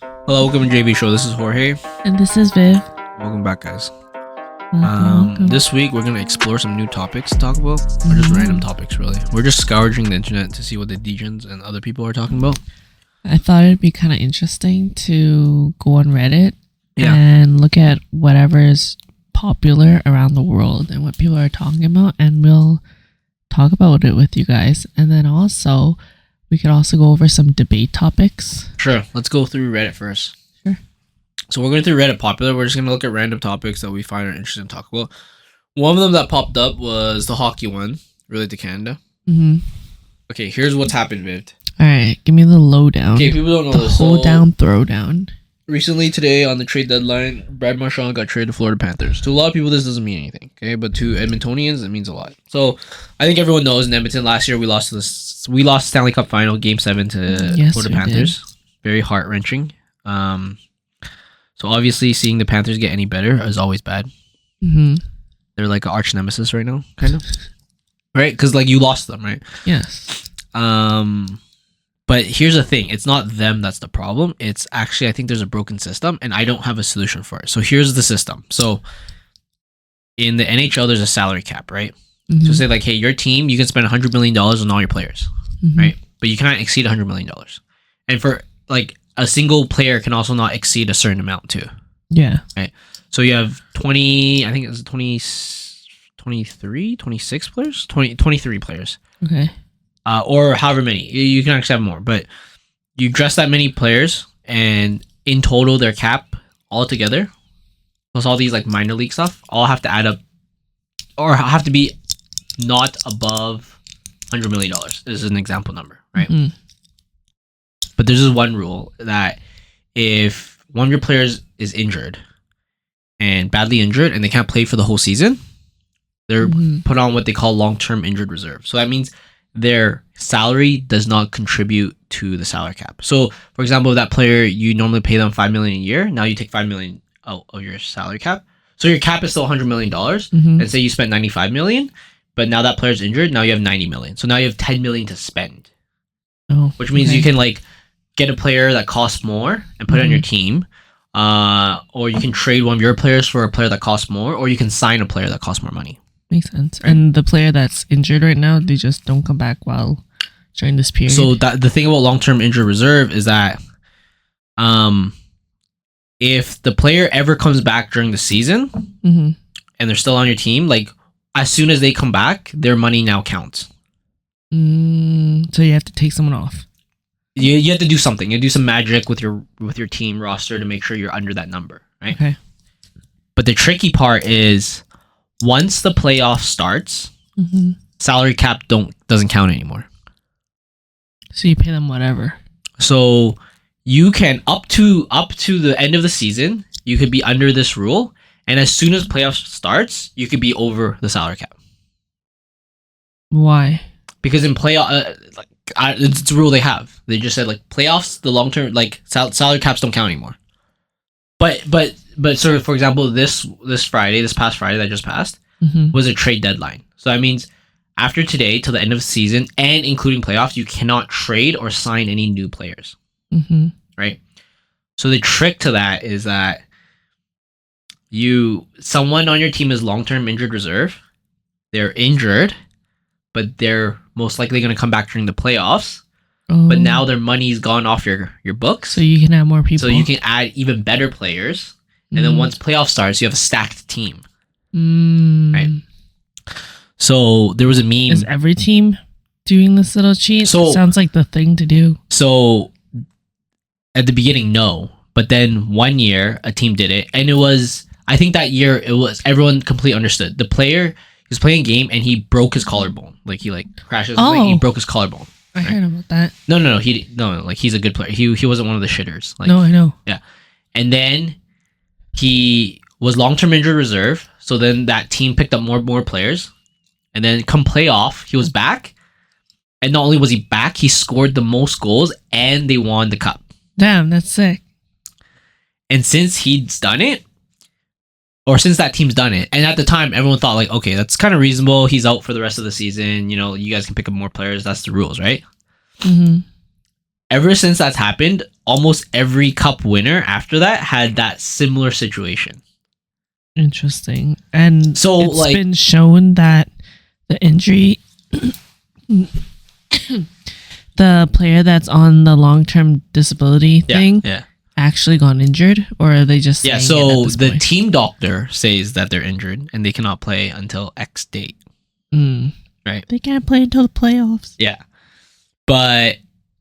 Hello, welcome to JAV Show. This is Jorge. And this is Viv. Welcome back, guys. Welcome. This week we're gonna explore some new topics to talk about, or just random topics. Really, we're just scourging the internet to see what the degens and other people are talking about. I thought it'd be kind of interesting to go on Reddit Yeah. and look at whatever is popular around the world and what people are talking about, and we'll talk about it with you guys. And then also, we could also go over some debate topics. Sure. Let's go through Reddit first. Sure. So we're going through Reddit popular. We're just gonna look at random topics that we find are interesting to talk about. One of them that popped up was the hockey one, related to Canada. Mm-hmm. Okay, here's what's happened, Viv. All right, give me the lowdown. Okay, people don't know the this. hold down, throw down. Recently, today on the trade deadline, Brad Marchand got traded to Florida Panthers. To a lot of people, this doesn't mean anything, okay? But to Edmontonians, it means a lot. So, I think everyone knows in Edmonton last year we lost Stanley Cup Final Game 7 to Florida Panthers. Did. Very heart wrenching. So obviously, seeing the Panthers get any better is always bad. Mm-hmm. They're like an arch nemesis right now, kind of, right? Because like you lost them, right? Yes. But here's the thing. It's not them that's the problem. It's actually, I think there's a broken system and I don't have a solution for it. So here's the system. So in the NHL, there's a salary cap, right? Mm-hmm. So say like, hey, your team, you can spend $100 million on all your players, right? But you cannot exceed $100 million. And for like a single player can also not exceed a certain amount too. Yeah. Right. So you have 20, I think it's 20, 23, 26 players? 23 players. Okay. Or however many. You can actually have more, but you dress that many players, and in total, their cap altogether, plus all these like minor league stuff, all have to add up, or have to be not above $100 million. This is an example number, right? Mm-hmm. But there's this one rule that if one of your players is injured and badly injured, and they can't play for the whole season, they're put on what they call long-term injured reserve. So that means their salary does not contribute to the salary cap. So, for example, if that player, you normally pay them $5 million a year, now you take $5 million out of your salary cap. So your cap is still $100 million, and say you spent $95 million, but now that player's injured, now you have $90 million. So now you have $10 million to spend, which means you can like get a player that costs more and put it on your team, or you can trade one of your players for a player that costs more, or you can sign a player that costs more money. Makes sense. And the player that's injured right now, they just don't come back while during this period. So the thing about long-term injured reserve is that if the player ever comes back during the season and they're still on your team, like as soon as they come back, their money now counts. So you have to take someone off. You have to do something. You do some magic with your team roster to make sure you're under that number, right? Okay. But the tricky part is, once the playoff starts, salary cap doesn't count anymore. So you pay them whatever. So you can up to the end of the season, you could be under this rule, and as soon as playoffs starts, you could be over the salary cap. Why? Because in playoff, it's a rule they have. They just said like playoffs, the long term like salary caps don't count anymore. But sort of, for example, this past Friday that just passed was a trade deadline. So that means after today till the end of the season and including playoffs, you cannot trade or sign any new players. Right? So the trick to that is that someone on your team is long-term injured reserve. They're injured, but they're most likely going to come back during the playoffs. But now their money's gone off your books. So you can have more people. So you can add even better players. And then once playoff starts, you have a stacked team. Right? So there was a meme. Is every team doing this little cheat? So, sounds like the thing to do. So at the beginning, no. But then one year, a team did it. And I think that year, everyone completely understood. The player, he was playing a game and he broke his collarbone. Like he crashes. He broke his collarbone. I heard about that. No. Like he's a good player. He wasn't one of the shitters. Like, no, I know. Yeah. And then he was long-term injured reserve. So then that team picked up more players. And then come playoff, he was back. And not only was he back, he scored the most goals and they won the cup. Damn, that's sick. And since he's done it, or since that team's done it, and at the time everyone thought like, okay, that's kind of reasonable. He's out for the rest of the season. You know, you guys can pick up more players. That's the rules, right? ever since that's happened, almost every cup winner after that had that similar situation. Interesting. And So, it's like- been shown that the injury, the player that's on the long-term disability thing Yeah. actually got injured, or are they just Yeah, saying it so at this the point? team doctor says that they're injured and they cannot play until X date. Right. They can't play until the playoffs. Yeah. But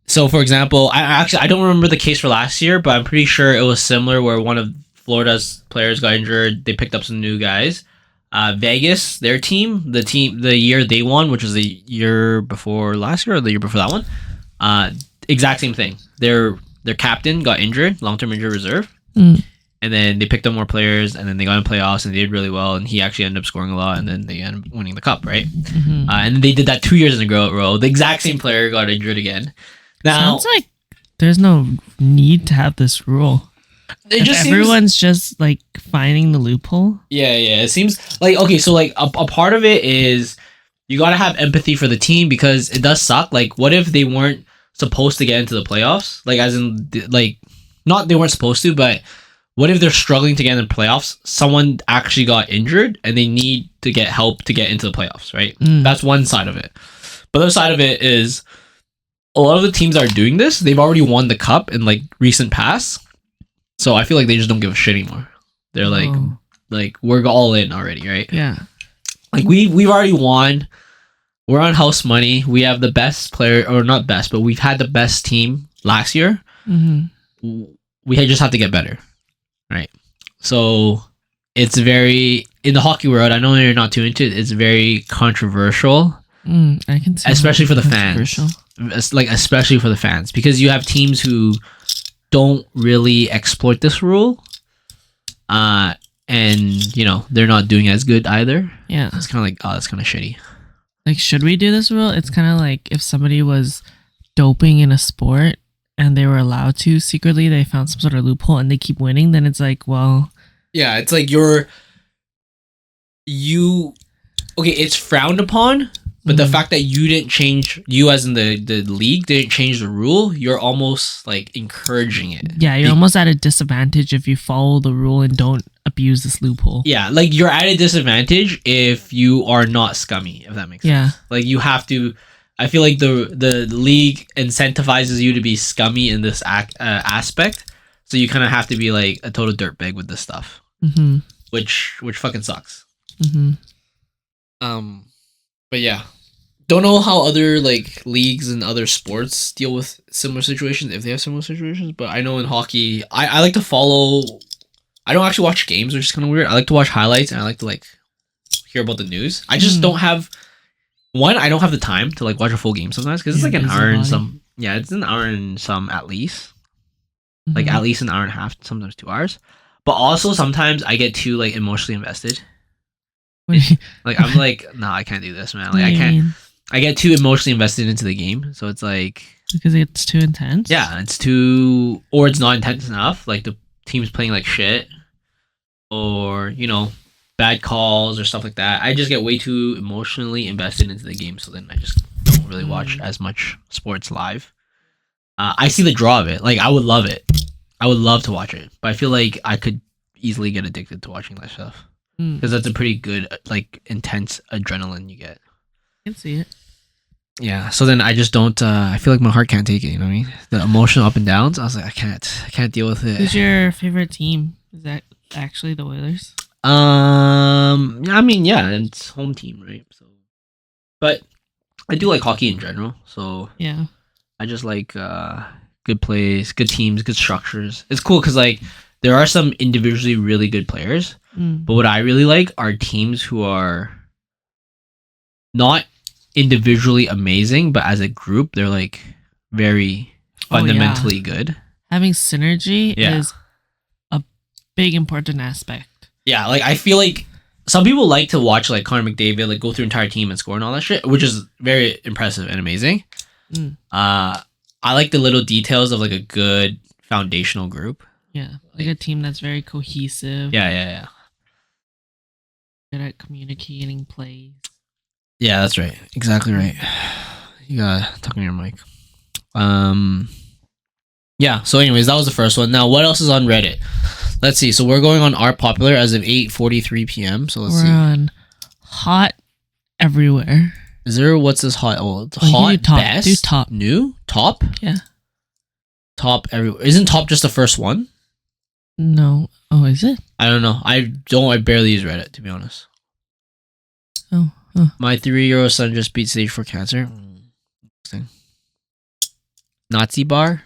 so for example, I don't remember the case for last year, but I'm pretty sure it was similar where one of Florida's players got injured. They picked up some new guys. Vegas, their team, the year they won, which was the year before last year or the year before that one, exact same thing. Their captain got injured, long-term injury reserve, and then they picked up more players, and then they got in playoffs and they did really well, and he actually ended up scoring a lot, and then they ended up winning the cup, right? And they did that 2 years in a row. The exact same player got injured again. Now, Sounds like there's no need to have this rule. it just seems, Everyone's just like finding the loophole. yeah. It seems like okay. So like a part of it is you gotta have empathy for the team because it does suck. Like, what if they weren't supposed to get into the playoffs? Like, as in, like, not they weren't supposed to, but what if they're struggling to get in the playoffs? Someone actually got injured and they need to get help to get into the playoffs, right? That's one side of it. But the other side of it is a lot of the teams that are doing this, they've already won the cup in like recent past. So I feel like they just don't give a shit anymore. They're like we're all in already, right? Yeah. Like we've already won. We're on house money. We have the best player, or not best, but we've had the best team last year. Just have to get better, right? So it's very, in the hockey world, I know you're not too into it, it's very controversial. I can see, especially for the fans. Like, especially for the fans, because you have teams who don't really exploit this rule, and you know they're not doing as good either. Yeah, it's kind of like, oh, that's kind of shitty. Like, should we do this rule? It's kind of like if somebody was doping in a sport and they were allowed to secretly, they found some sort of loophole and they keep winning, then it's like, well, yeah, it's like okay, it's frowned upon, but the fact that you didn't change, you as in the league didn't change the rule, you're almost like encouraging it. Yeah, you're almost at a disadvantage if you follow the rule and don't abuse this loophole. Yeah, like you're at a disadvantage if you are not scummy, if that makes sense. Like you have to, I feel like the league incentivizes you to be scummy in this aspect, so you kind of have to be like a total dirtbag with this stuff, which fucking sucks. But yeah, don't know how other like leagues and other sports deal with similar situations, if they have similar situations. But I know in hockey, I like to follow. I don't actually watch games, which is kind of weird. I like to watch highlights and I like to like hear about the news. I just don't have I don't have the time to like watch a full game sometimes because it's like an hour and some. Yeah, it's an hour and some at least. Like at least an hour and a half, sometimes 2 hours. But also sometimes I get too like emotionally invested. Like I'm like, no, I can't do this, man. Like I can't. I get too emotionally invested into the game, so it's like because it's too intense. Yeah, it's too, or it's not intense enough. Like the team's playing like shit, or you know, bad calls or stuff like that. I just get way too emotionally invested into the game, so then I just don't really watch as much sports live. I see the draw of it. Like I would love it. I would love to watch it, but I feel like I could easily get addicted to watching that stuff. Because that's a pretty good, like, intense adrenaline you get. I can see it. Yeah, so then I just don't, I feel like my heart can't take it, you know what I mean? The emotional up and downs, I was like, I can't deal with it. Who's your favorite team? Is that actually the Oilers? I mean, yeah, it's home team, right? So, but I do like hockey in general, so yeah, I just like good plays, good teams, good structures. It's cool because, like, there are some individually really good players, but what I really like are teams who are not individually amazing, but as a group, they're like very fundamentally good. Having synergy is a big important aspect. Yeah, like I feel like some people like to watch like Connor McDavid like go through an entire team and score and all that shit, which is very impressive and amazing. I like the little details of like a good foundational group. Yeah, like a team that's very cohesive. Yeah. Good at communicating plays. Yeah, that's right. Exactly right. You gotta talk on your mic. Yeah. So, anyways, that was the first one. Now, what else is on Reddit? Let's see. So we're going on our popular as of 8:43 p.m. So let's We're see. on hot everywhere. Is there what's this hot? Oh, it's Oh, you hot do top. best. Do top. New top. Yeah. Top everywhere. Isn't top just the first one? No. Oh, is it? I don't know. I barely use Reddit, to be honest. Oh. Huh. My 3-year-old son just beat stage 4 cancer. Interesting. Nazi bar?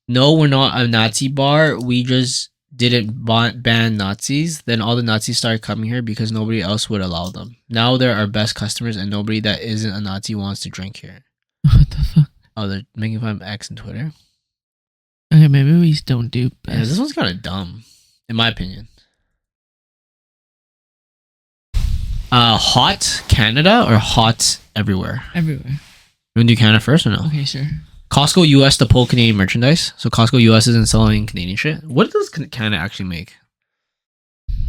No, we're not a Nazi bar. We just didn't ban Nazis. Then all the Nazis started coming here because nobody else would allow them. Now they're our best customers and nobody that isn't a Nazi wants to drink here. What the fuck? Oh, they're making fun of X and Twitter. Okay, maybe we just don't do best. Yeah, this one's kind of dumb, in my opinion. Hot Canada or hot everywhere? Everywhere. You want to do Canada first or no? Okay, sure. Costco US to pull Canadian merchandise. So Costco US isn't selling Canadian shit. What does Canada actually make?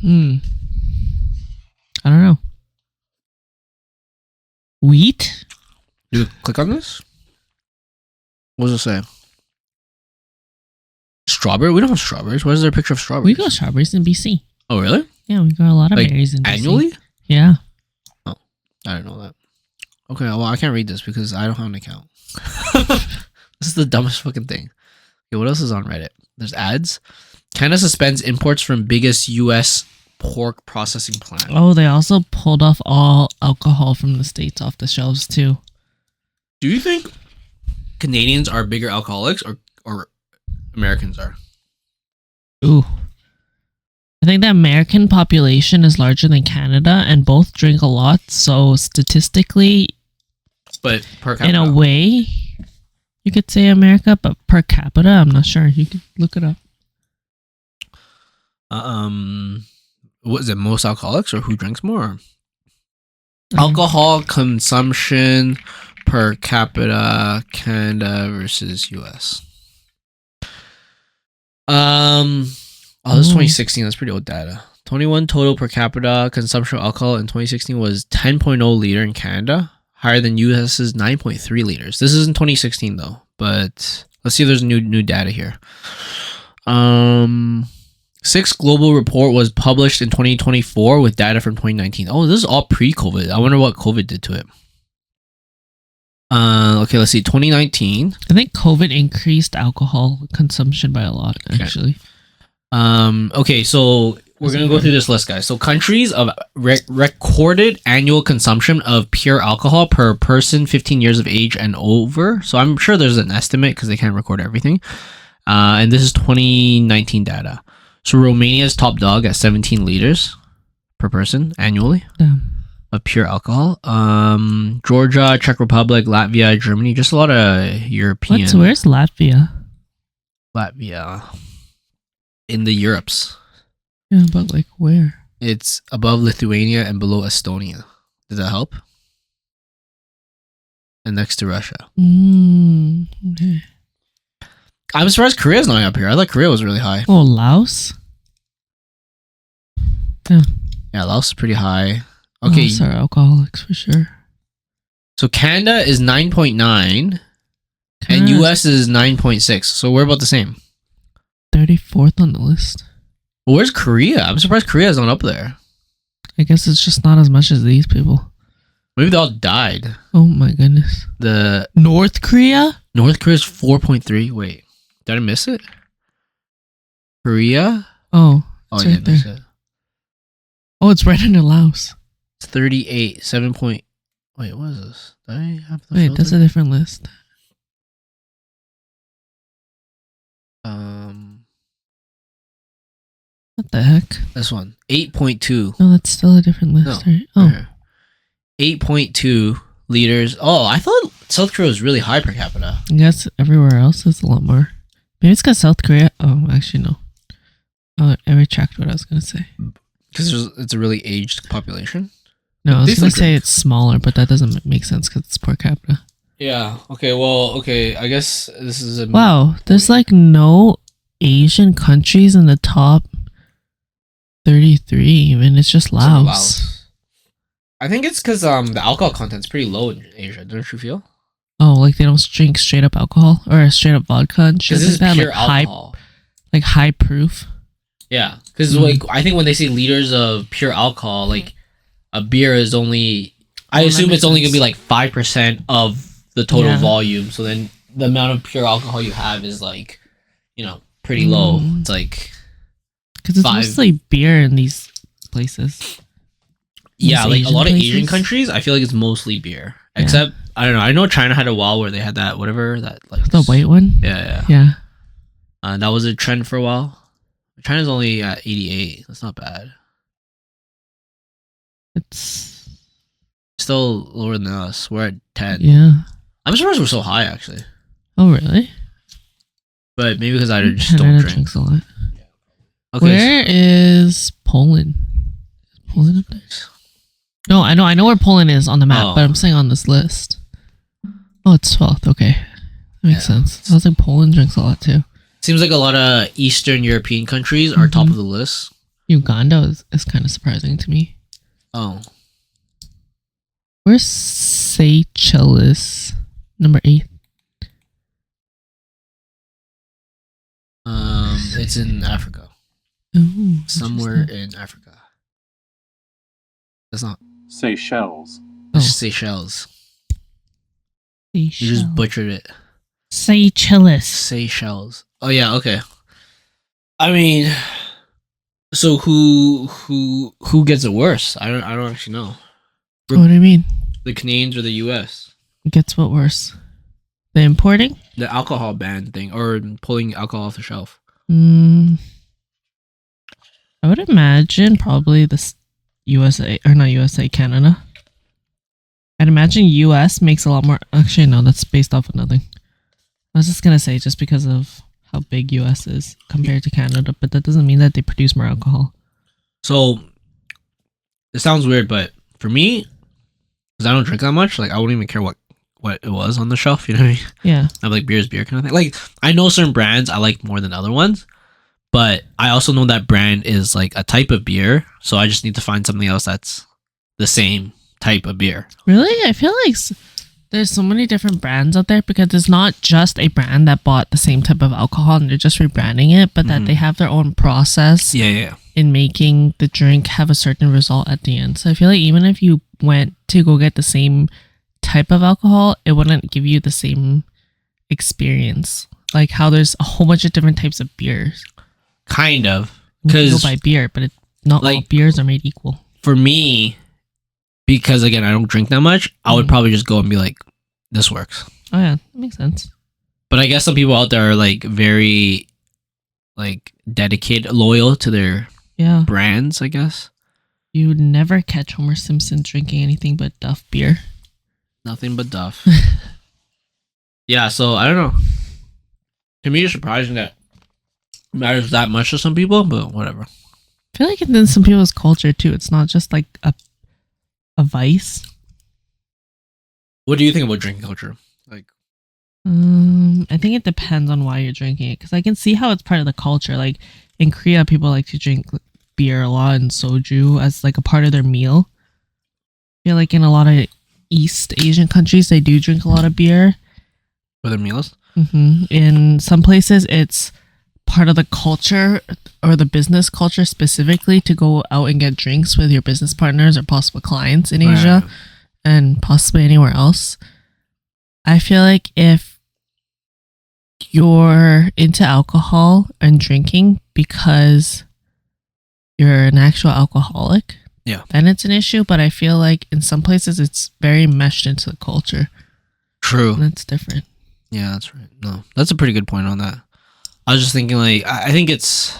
I don't know. Wheat? You click on this? What does it say? Strawberry? We don't have strawberries. Where's there a picture of strawberries? We got strawberries in BC. Oh, really? Yeah, we got a lot of Like, berries in BC. annually? Yeah. Oh, I didn't know that. Okay, well, I can't read this because I don't have an account. This is the dumbest fucking thing. Okay, what else is on Reddit? There's ads. Canada suspends imports from biggest U.S. pork processing plant. Oh, they also pulled off all alcohol from the States off the shelves, too. Do you think Canadians are bigger alcoholics or Americans are? Ooh. I think the American population is larger than Canada and both drink a lot. So statistically, But per capita. in a way, you could say America, but per capita, I'm not sure. You could look it up. What is it? Most alcoholics or who drinks more? Alcohol consumption per capita, Canada versus US. Oh, this is 2016. That's pretty old data. 21 total per capita consumption of alcohol in 2016 was 10.0 liter in Canada, higher than US's 9.3 liters. This is in 2016 though, but let's see if there's new data here. Sixth global report was published in 2024 with data from 2019. Oh, this is all pre-COVID. I wonder what COVID did to it. Okay, let's see. 2019. I think COVID increased alcohol consumption by a lot, actually. Okay, so we're going to go through this list, guys. So countries of recorded annual consumption of pure alcohol per person 15 years of age and over. So I'm sure there's an estimate because they can't record everything. And this is 2019 data. So Romania's top dog at 17 liters per person annually of pure alcohol. Georgia, Czech Republic, Latvia, Germany, just a lot of European. Where's Latvia? Latvia. In the Europes. Yeah, but like where? It's above Lithuania and below Estonia. Does that help? And next to Russia. Okay. I'm surprised Korea's not up here. I thought Korea was really high. Oh, Laos? Yeah, Laos is pretty high. Okay. Laos are alcoholics for sure. So Canada is 9.9 and US is 9.6. So we're about the same. 34th on the list. Well, where's Korea? I'm surprised Korea's not up there. I guess it's just not as much as these people. Maybe they all died. Oh my goodness. The North Korea? North Korea's 4.3. Wait, did I miss it? Korea? Oh, Oh, it's I right did miss there. it. Oh, it's right under Laos. It's 38. 7 point. Wait, what is this? Did I have the Wait, filter? that's a different list. What the heck? This one. 8.2. No, that's still a different list, No. right? Oh, Right here. 8.2 liters. Oh, I thought South Korea was really high per capita. I guess everywhere else is a lot more. Maybe it's because South Korea. Oh, actually, no. Oh, I retract what I was going to say. Because it's a really aged population. No, I was These going look to say good. it's smaller, but that doesn't make sense because it's per capita. Yeah. Okay. Well. Okay. I guess this is a Wow, there's like no Asian countries in the top 33 even. It's just Laos. I think it's because the alcohol content's pretty low in Asia. Don't you feel? Oh, like they don't drink straight up alcohol or straight up vodka and shit Because this like is that. pure Like alcohol. high proof. Yeah, because like I think when they say liters of pure alcohol, like a beer is only. I that assume makes it's only gonna sense. be like 5% of the total Yeah. volume. So then the amount of pure alcohol you have is like, pretty low. It's like Because it's 5. mostly beer in these places. Yeah, like a Asian lot of Asian places? countries, I feel like it's mostly beer. Yeah. Except I don't know. I know China had a while where they had that whatever that like The white one. Yeah. Yeah. That was a trend for a while. China's only at 88. That's not bad. It's Still lower than us. We're at 10. yeah. I'm surprised we're so high actually. Oh really? But maybe because I just don't Canada drink. drinks a lot. Okay. Where is Poland? Is Poland up there? No, I know where Poland is on the map, Oh. but I'm saying on this list. Oh, it's 12th. Okay, that makes sense. I was like, Poland drinks a lot too. Seems like a lot of Eastern European countries are top of the list. Uganda is kind of surprising to me. Oh. Where's Seychelles? Number 8. It's in Africa. Ooh, Somewhere interesting. in Africa. That's not Seychelles. Oh. Seychelles. You just butchered it. Seychelles. Seychelles. Oh yeah, okay. I mean, so who gets it worse? I don't actually know. What do you mean? The Canadians or the US? Gets what worse? The importing? The alcohol ban thing or pulling alcohol off the shelf. I would imagine probably the USA or not USA, Canada. I'd imagine US makes a lot more. Actually, no, that's based off of nothing. I was just gonna say just because of how big US is compared to Canada, but that doesn't mean that they produce more alcohol. So it sounds weird, but for me, because I don't drink that much, like I wouldn't even care what it was on the shelf. You know what I mean? Yeah. I'm like beer is beer kind of thing. Like I know certain brands I like more than other ones, but I also know that brand is like a type of beer, so I just need to find something else that's the same type of beer. Really? I feel like there's so many different brands out there because it's not just a brand that bought the same type of alcohol and they're just rebranding it, but that they have their own process Yeah. in making the drink have a certain result at the end. So I feel like even if you went to go get the same type of alcohol, it wouldn't give you the same experience. Like how there's a whole bunch of different types of beers. Kind of. You can go Because buy beer, but not all like- beers are made equal. for me, because again, I don't drink that much, I would probably just go and be like, this works. Oh yeah, that makes sense. But I guess some people out there are like very like dedicated, loyal to their Yeah. brands, I guess. You would never catch Homer Simpson drinking anything but Duff beer. Nothing but Duff. Yeah, so I don't know. To me, it's surprising that it matters that much to some people, but whatever. I feel like it's in some people's culture too. It's not just like a vice. What do you think about drinking culture? Like, I think it depends on why you're drinking it because I can see how it's part of the culture. Like in Korea, people like to drink beer a lot and soju as like a part of their meal. I feel like in a lot of East Asian countries, they do drink a lot of beer. for their meals? In some places, it's part of the culture or the business culture specifically to go out and get drinks with your business partners or possible clients in Asia and possibly anywhere else. I feel like if you're into alcohol and drinking because you're an actual alcoholic, then it's an issue. But I feel like in some places it's very meshed into the culture. True. And it's different. Yeah, that's right. No, that's a pretty good point on that. I was just thinking, like, I think it's,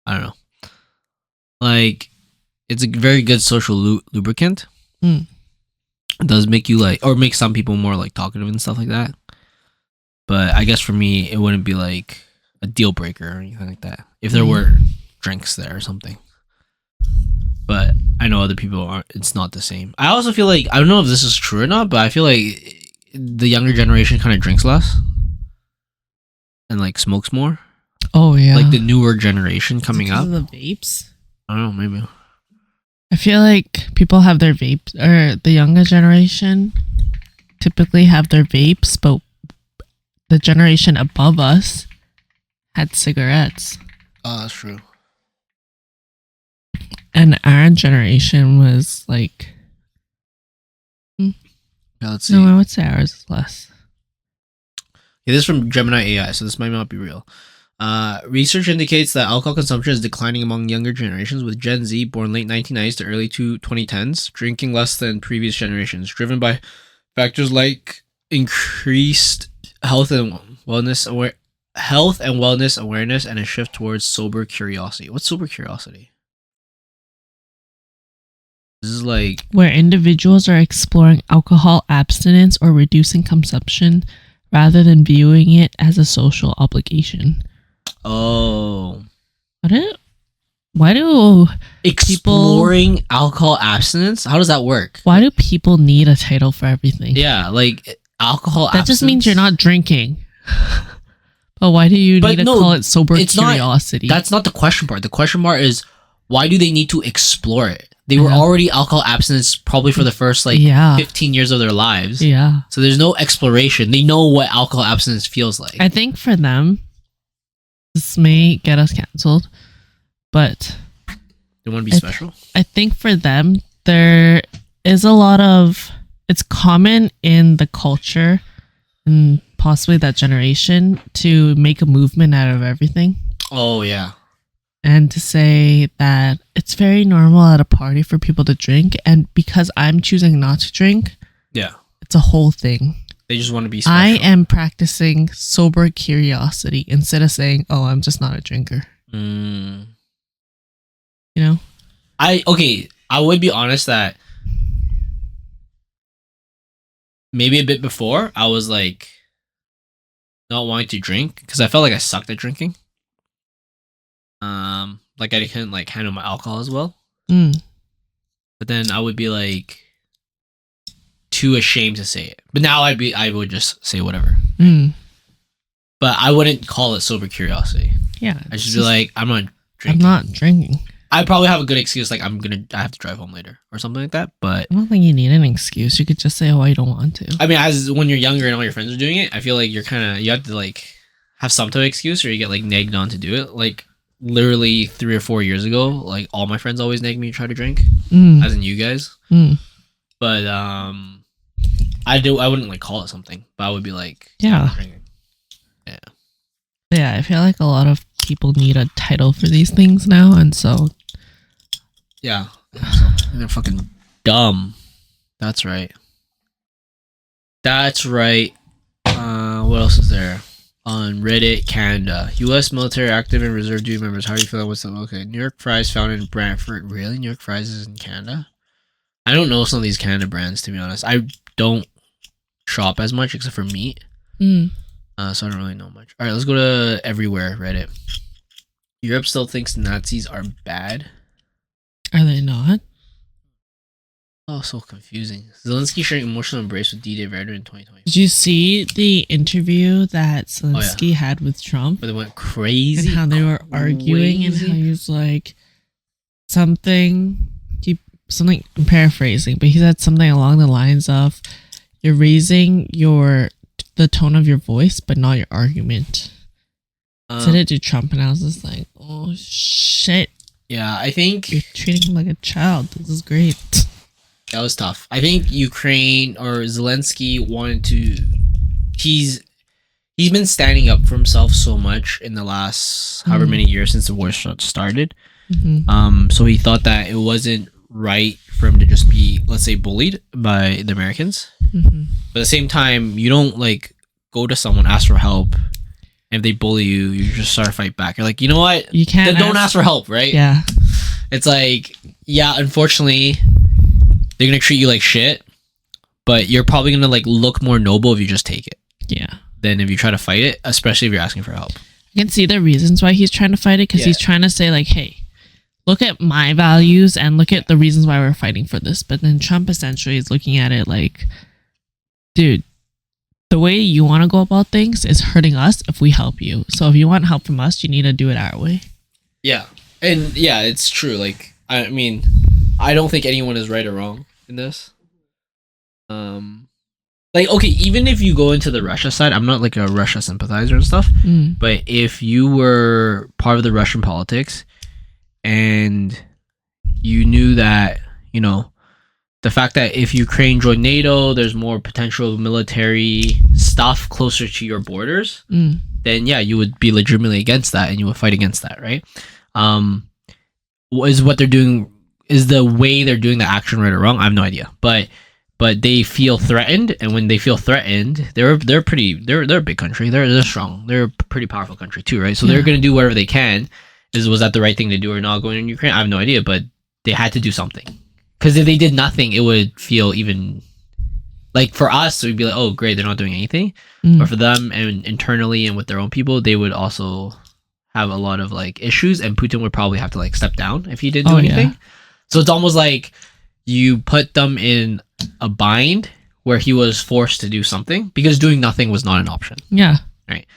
I don't know, like, it's a very good social lubricant. Mm. It does make you like, or make some people more like talkative and stuff like that. But I guess for me, it wouldn't be like a deal breaker or anything like that if there were drinks there or something. But I know other people aren't. It's not the same. I also feel like, I don't know if this is true or not, but I feel like the younger generation kind of drinks less and like smokes more. Oh yeah, Like the newer generation coming because up. of the vapes. I don't know, maybe. I feel like people have their vapes, or the younger generation typically have their vapes, but the generation above us had cigarettes. Oh, that's true. And our generation was like... Yeah, let's see. No, I would say ours is less. Yeah, this is from Gemini AI, so this might not be real. Research indicates that alcohol consumption is declining among younger generations, with Gen Z, born late 1990s to early 2010s, drinking less than previous generations, driven by factors like increased health and wellness awareness, and a shift towards sober curiosity. What's sober curiosity? This is like where individuals are exploring alcohol abstinence or reducing consumption rather than viewing it as a social obligation. Oh. Why do exploring alcohol abstinence? How does that work? Why do people need a title for everything? Yeah, like alcohol that abstinence? just means you're not drinking. But why do you need to call it sober curiosity? That's not the question part. The question part is, why do they need to explore it? They were already alcohol abstinence probably for the first 15 years of their lives. Yeah. So there's no exploration. They know what alcohol abstinence feels like. I think for them, this may get us canceled, but they want to be special. I think for them, there is a lot of... It's common in the culture and possibly that generation to make a movement out of everything. Oh, yeah. And to say that it's very normal at a party for people to drink, and because I'm choosing not to drink, yeah, it's a whole thing. They just want to be special. I am practicing sober curiosity instead of saying, "Oh, I'm just not a drinker." You know, I would be honest that maybe a bit before I was like not wanting to drink because I felt like I sucked at drinking. Like I couldn't like handle my alcohol as well. But then I would be like too ashamed to say it. But now I would just say whatever. But I wouldn't call it sober curiosity. Yeah. I should be like, I'm not drinking. I'm not drinking. I probably have a good excuse, like I have to drive home later or something like that. But I don't think you need an excuse. You could just say, "Oh, I don't want to." I mean, as when you're younger and all your friends are doing it, I feel like you have to like have some type of excuse, or you get like nagged on to do it. Like literally 3 or 4 years ago, like all my friends always nagged me to try to drink, as in you guys. But I wouldn't like call it something, but I would be like, yeah, yeah. I feel like a lot of people need a title for these things now, and so. Yeah, they're fucking dumb. That's right. What else is there? On Reddit, Canada. U.S. military active and reserve duty members. How do you feel about them? Okay, New York Fries founded in Brantford. Really? New York Fries is in Canada? I don't know some of these Canada brands, to be honest. I don't shop as much except for meat. So I don't really know much. Alright, let's go to everywhere, Reddit. Europe still thinks Nazis are bad. Are they not? Oh, so confusing. Zelensky sharing emotional embrace with D-Day veteran in 2020. Did you see the interview that Zelensky had with Trump? Where they went crazy. And how they were arguing and how he was like something, I'm paraphrasing, but he said something along the lines of, "You're raising the tone of your voice, but not your argument." Said it to Trump, and I was just like, "Oh shit." Yeah, I think you're treating him like a child. This is great. That was tough. I think Ukraine or Zelensky wanted to. He's been standing up for himself so much in the last however many years since the war started. So he thought that it wasn't right for him to just be, let's say, bullied by the Americans. But at the same time, you don't like go to someone, ask for help. And if they bully you, you just start to fight back. You're like, you know what? You can't. Don't ask for help, right? Yeah. It's like, yeah, unfortunately, they're gonna treat you like shit, but you're probably gonna like look more noble if you just take it. Yeah. Than if you try to fight it, especially if you're asking for help. I can see the reasons why he's trying to fight it, because he's trying to say like, hey, look at my values and look at the reasons why we're fighting for this. But then Trump essentially is looking at it like, dude, the way you want to go about things is hurting us if we help you. So if you want help from us, you need to do it our way. Yeah. And yeah, it's true. Like, I mean, I don't think anyone is right or wrong in this. Like, okay, even if you go into the Russia side, I'm not like a Russia sympathizer and stuff, but if you were part of the Russian politics and you knew that, you know, the fact that if Ukraine joined NATO, there's more potential military stuff closer to your borders, then yeah, you would be legitimately against that and you would fight against that, right? Is what they're doing, is the way they're doing the action right or wrong? I have no idea, but they feel threatened, and when they feel threatened, they're a big country. They're strong. They're a pretty powerful country too, right? So they're gonna do whatever they can. Was that the right thing to do or not going in Ukraine? I have no idea, but they had to do something. Because if they did nothing, it would feel even like for us, we'd be like, oh great, they're not doing anything. But for them and internally and with their own people, they would also have a lot of like issues, and Putin would probably have to like step down if he didn't do anything. Yeah. So it's almost like you put them in a bind where he was forced to do something because doing nothing was not an option. Yeah. Right.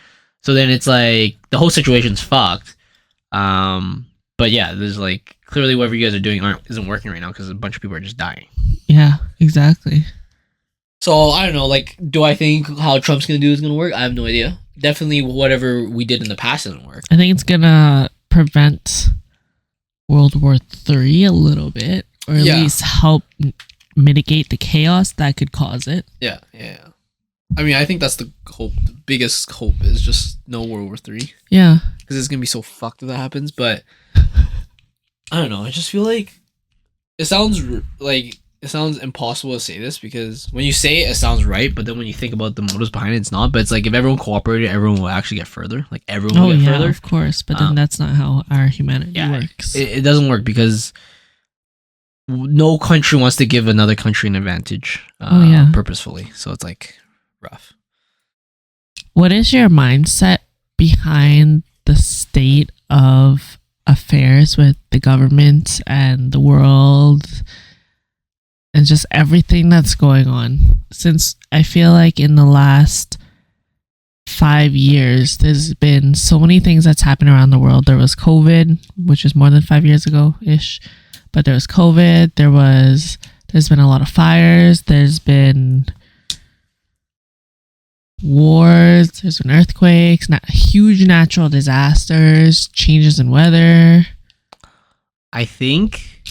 So then it's like the whole situation's fucked. But yeah, there's like clearly whatever you guys are doing isn't working right now because a bunch of people are just dying. Yeah, exactly. So I don't know. Like, do I think how Trump's gonna do is gonna work? I have no idea. Definitely, whatever we did in the past doesn't work. I think it's gonna prevent World War III a little bit, or at least help mitigate the chaos that could cause it. Yeah. I mean, I think that's the hope. The biggest hope is just no World War III. Yeah. Because it's gonna be so fucked if that happens. But I don't know. I just feel like it sounds impossible to say this because when you say it, it sounds right. But then when you think about the motives behind it, it's not. But it's like if everyone cooperated, everyone will actually get further. Like everyone will get further. Of course. But then that's not how our humanity works. It doesn't work because no country wants to give another country an advantage purposefully. So it's like rough. What is your mindset behind the state of affairs with the government and the world and just everything that's going on? Since I feel like in the last 5 years, there's been so many things that's happened around the world. There was COVID, which is more than 5 years ago-ish. But there was COVID, there's been a lot of fires, there's been wars, there's been earthquakes, huge natural disasters, changes in weather. I think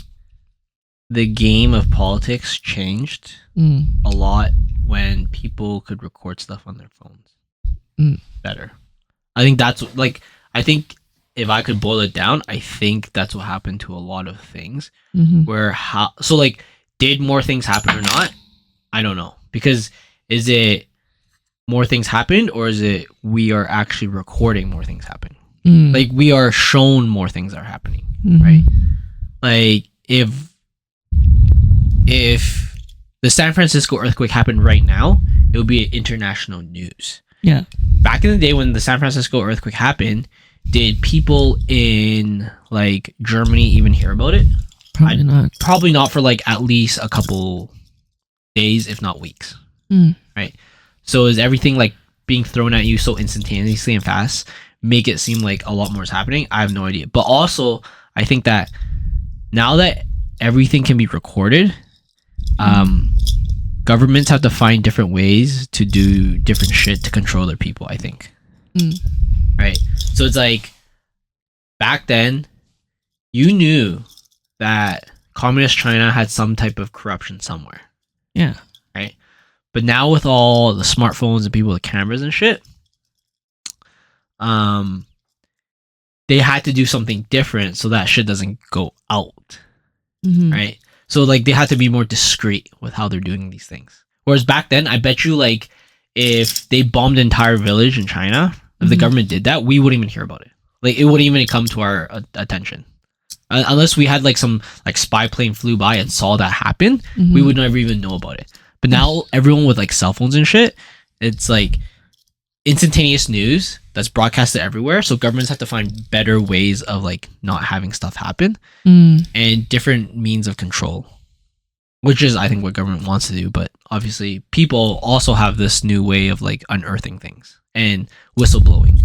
the game of politics changed a lot when people could record stuff on their phones better. I think if I could boil it down, I think that's what happened to a lot of things. Did more things happen or not? I don't know. Because is it more things happened or is it we are actually recording more things happen? Like we are shown more things are happening, right? Like if the San Francisco earthquake happened right now, it would be international news. Yeah. Back in the day when the San Francisco earthquake happened, did people in like Germany even hear about it? Probably not. Probably not for like at least a couple days, if not weeks. Right. So is everything like being thrown at you so instantaneously and fast make it seem like a lot more is happening? I have no idea. But also, I think that now that everything can be recorded, governments have to find different ways to do different shit to control their people, I think. Right. So it's like back then you knew that communist China had some type of corruption somewhere. Yeah. Right. But now with all the smartphones and people with cameras and shit, they had to do something different so that shit doesn't go out. Right. So like they had to be more discreet with how they're doing these things. Whereas back then, I bet you like if they bombed an entire village in China, if the government did that, we wouldn't even hear about it. Like it wouldn't even come to our attention. Unless we had like some like spy plane flew by and saw that happen, we would never even know about it. But now everyone with like cell phones and shit, it's like instantaneous news that's broadcasted everywhere. So governments have to find better ways of like not having stuff happen and different means of control, which is I think what government wants to do. But obviously people also have this new way of like unearthing things and whistleblowing.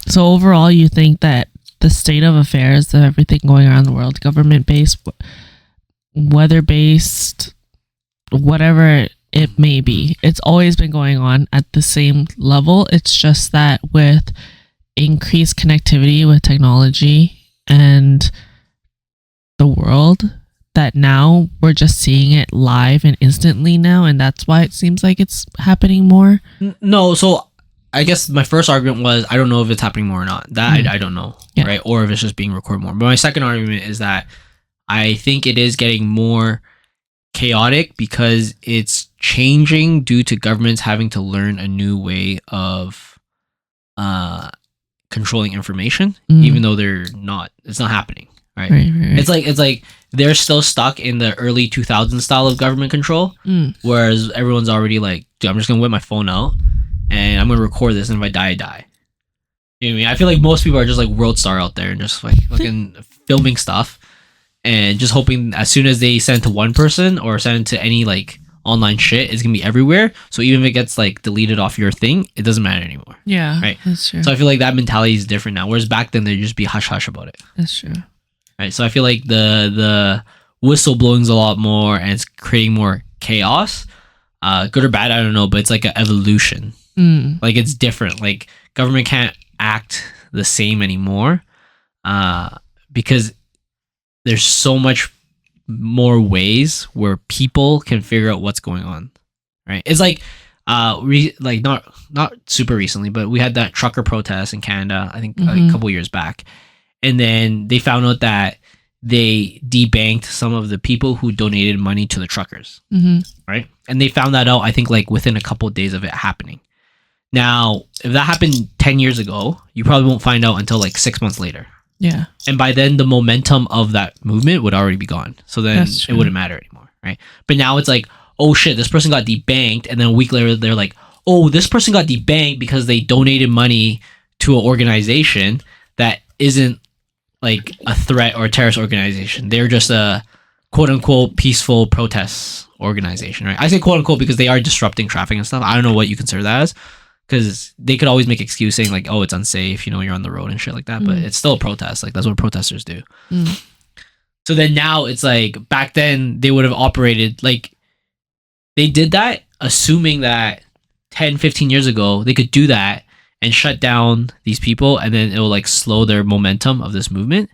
So overall, you think that the state of affairs of everything going around the world, government-based, weather-based, whatever it may be. It's always been going on at the same level. It's just that with increased connectivity with technology and the world, that now we're just seeing it live and instantly now, and that's why it seems like it's happening more. No, so I guess my first argument was I don't know if it's happening more or not. That I don't know, right? Or if it's just being recorded more. But my second argument is that I think it is getting more chaotic because it's changing due to governments having to learn a new way of controlling information, even though it's not happening, right? It's like they're still stuck in the early 2000s style of government control, whereas everyone's already like, dude, I'm just gonna whip my phone out and I'm gonna record this, and if I die, I die. You know what I mean? I feel like most people are just like Rstar out there and just like fucking filming stuff and just hoping as soon as they send it to one person or send it to any like online shit, it's gonna be everywhere. So even if it gets like deleted off your thing, it doesn't matter anymore. Yeah, right. That's true. So I feel like that mentality is different now. Whereas back then they'd just be hush hush about it. That's true. Right. So I feel like the whistleblowing's a lot more and it's creating more chaos. Good or bad, I don't know, but it's like an evolution. Like it's different. Like government can't act the same anymore because there's so much more ways where people can figure out what's going on, right? It's like not super recently, but we had that trucker protest in Canada, I think a couple years back, and then they found out that they debanked some of the people who donated money to the truckers, right? And they found that out, I think, like within a couple of days of it happening. Now, if that happened 10 years ago, you probably won't find out until like 6 months later. Yeah. And by then, the momentum of that movement would already be gone. So then it wouldn't matter anymore, right? But now it's like, oh shit, this person got debanked. And then a week later, they're like, oh, this person got debanked because they donated money to an organization that isn't like a threat or a terrorist organization. They're just a quote unquote peaceful protest organization, right? I say quote unquote because they are disrupting traffic and stuff. I don't know what you consider that as, because they could always make excuse saying like, oh, it's unsafe, you know, you're on the road and shit like that, but it's still a protest. Like that's what protesters do. So then now it's like back then they would have operated like they did that assuming that 10, 15 years ago they could do that and shut down these people and then it will like slow their momentum of this movement.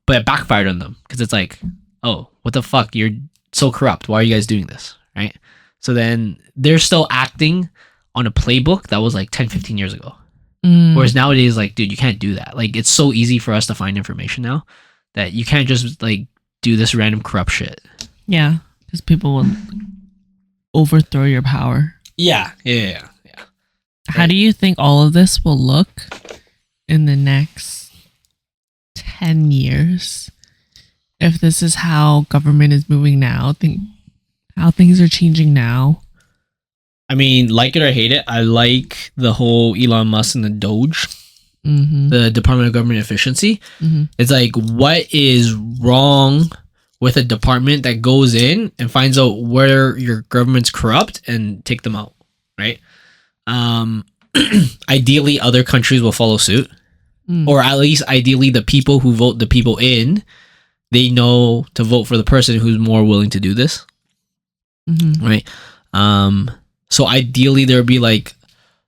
But it backfired on them because it's like, oh, what the fuck? You're so corrupt. Why are you guys doing this? Right? So then they're still acting on a playbook that was like 10, 15 years ago. Whereas nowadays, like, dude, you can't do that. Like, it's so easy for us to find information now that you can't just like do this random corrupt shit. Yeah, because people will overthrow your power. Yeah. How do you think all of this will look in the next 10 years? If this is how government is moving now, how things are changing now. I mean, like it or hate it, I like the whole Elon Musk and the DOGE, the Department of Government Efficiency. It's like, what is wrong with a department that goes in and finds out where your government's corrupt and take them out, right? Ideally, other countries will follow suit, or at least ideally, the people who vote the people in, they know to vote for the person who's more willing to do this, right? So ideally, there'd be like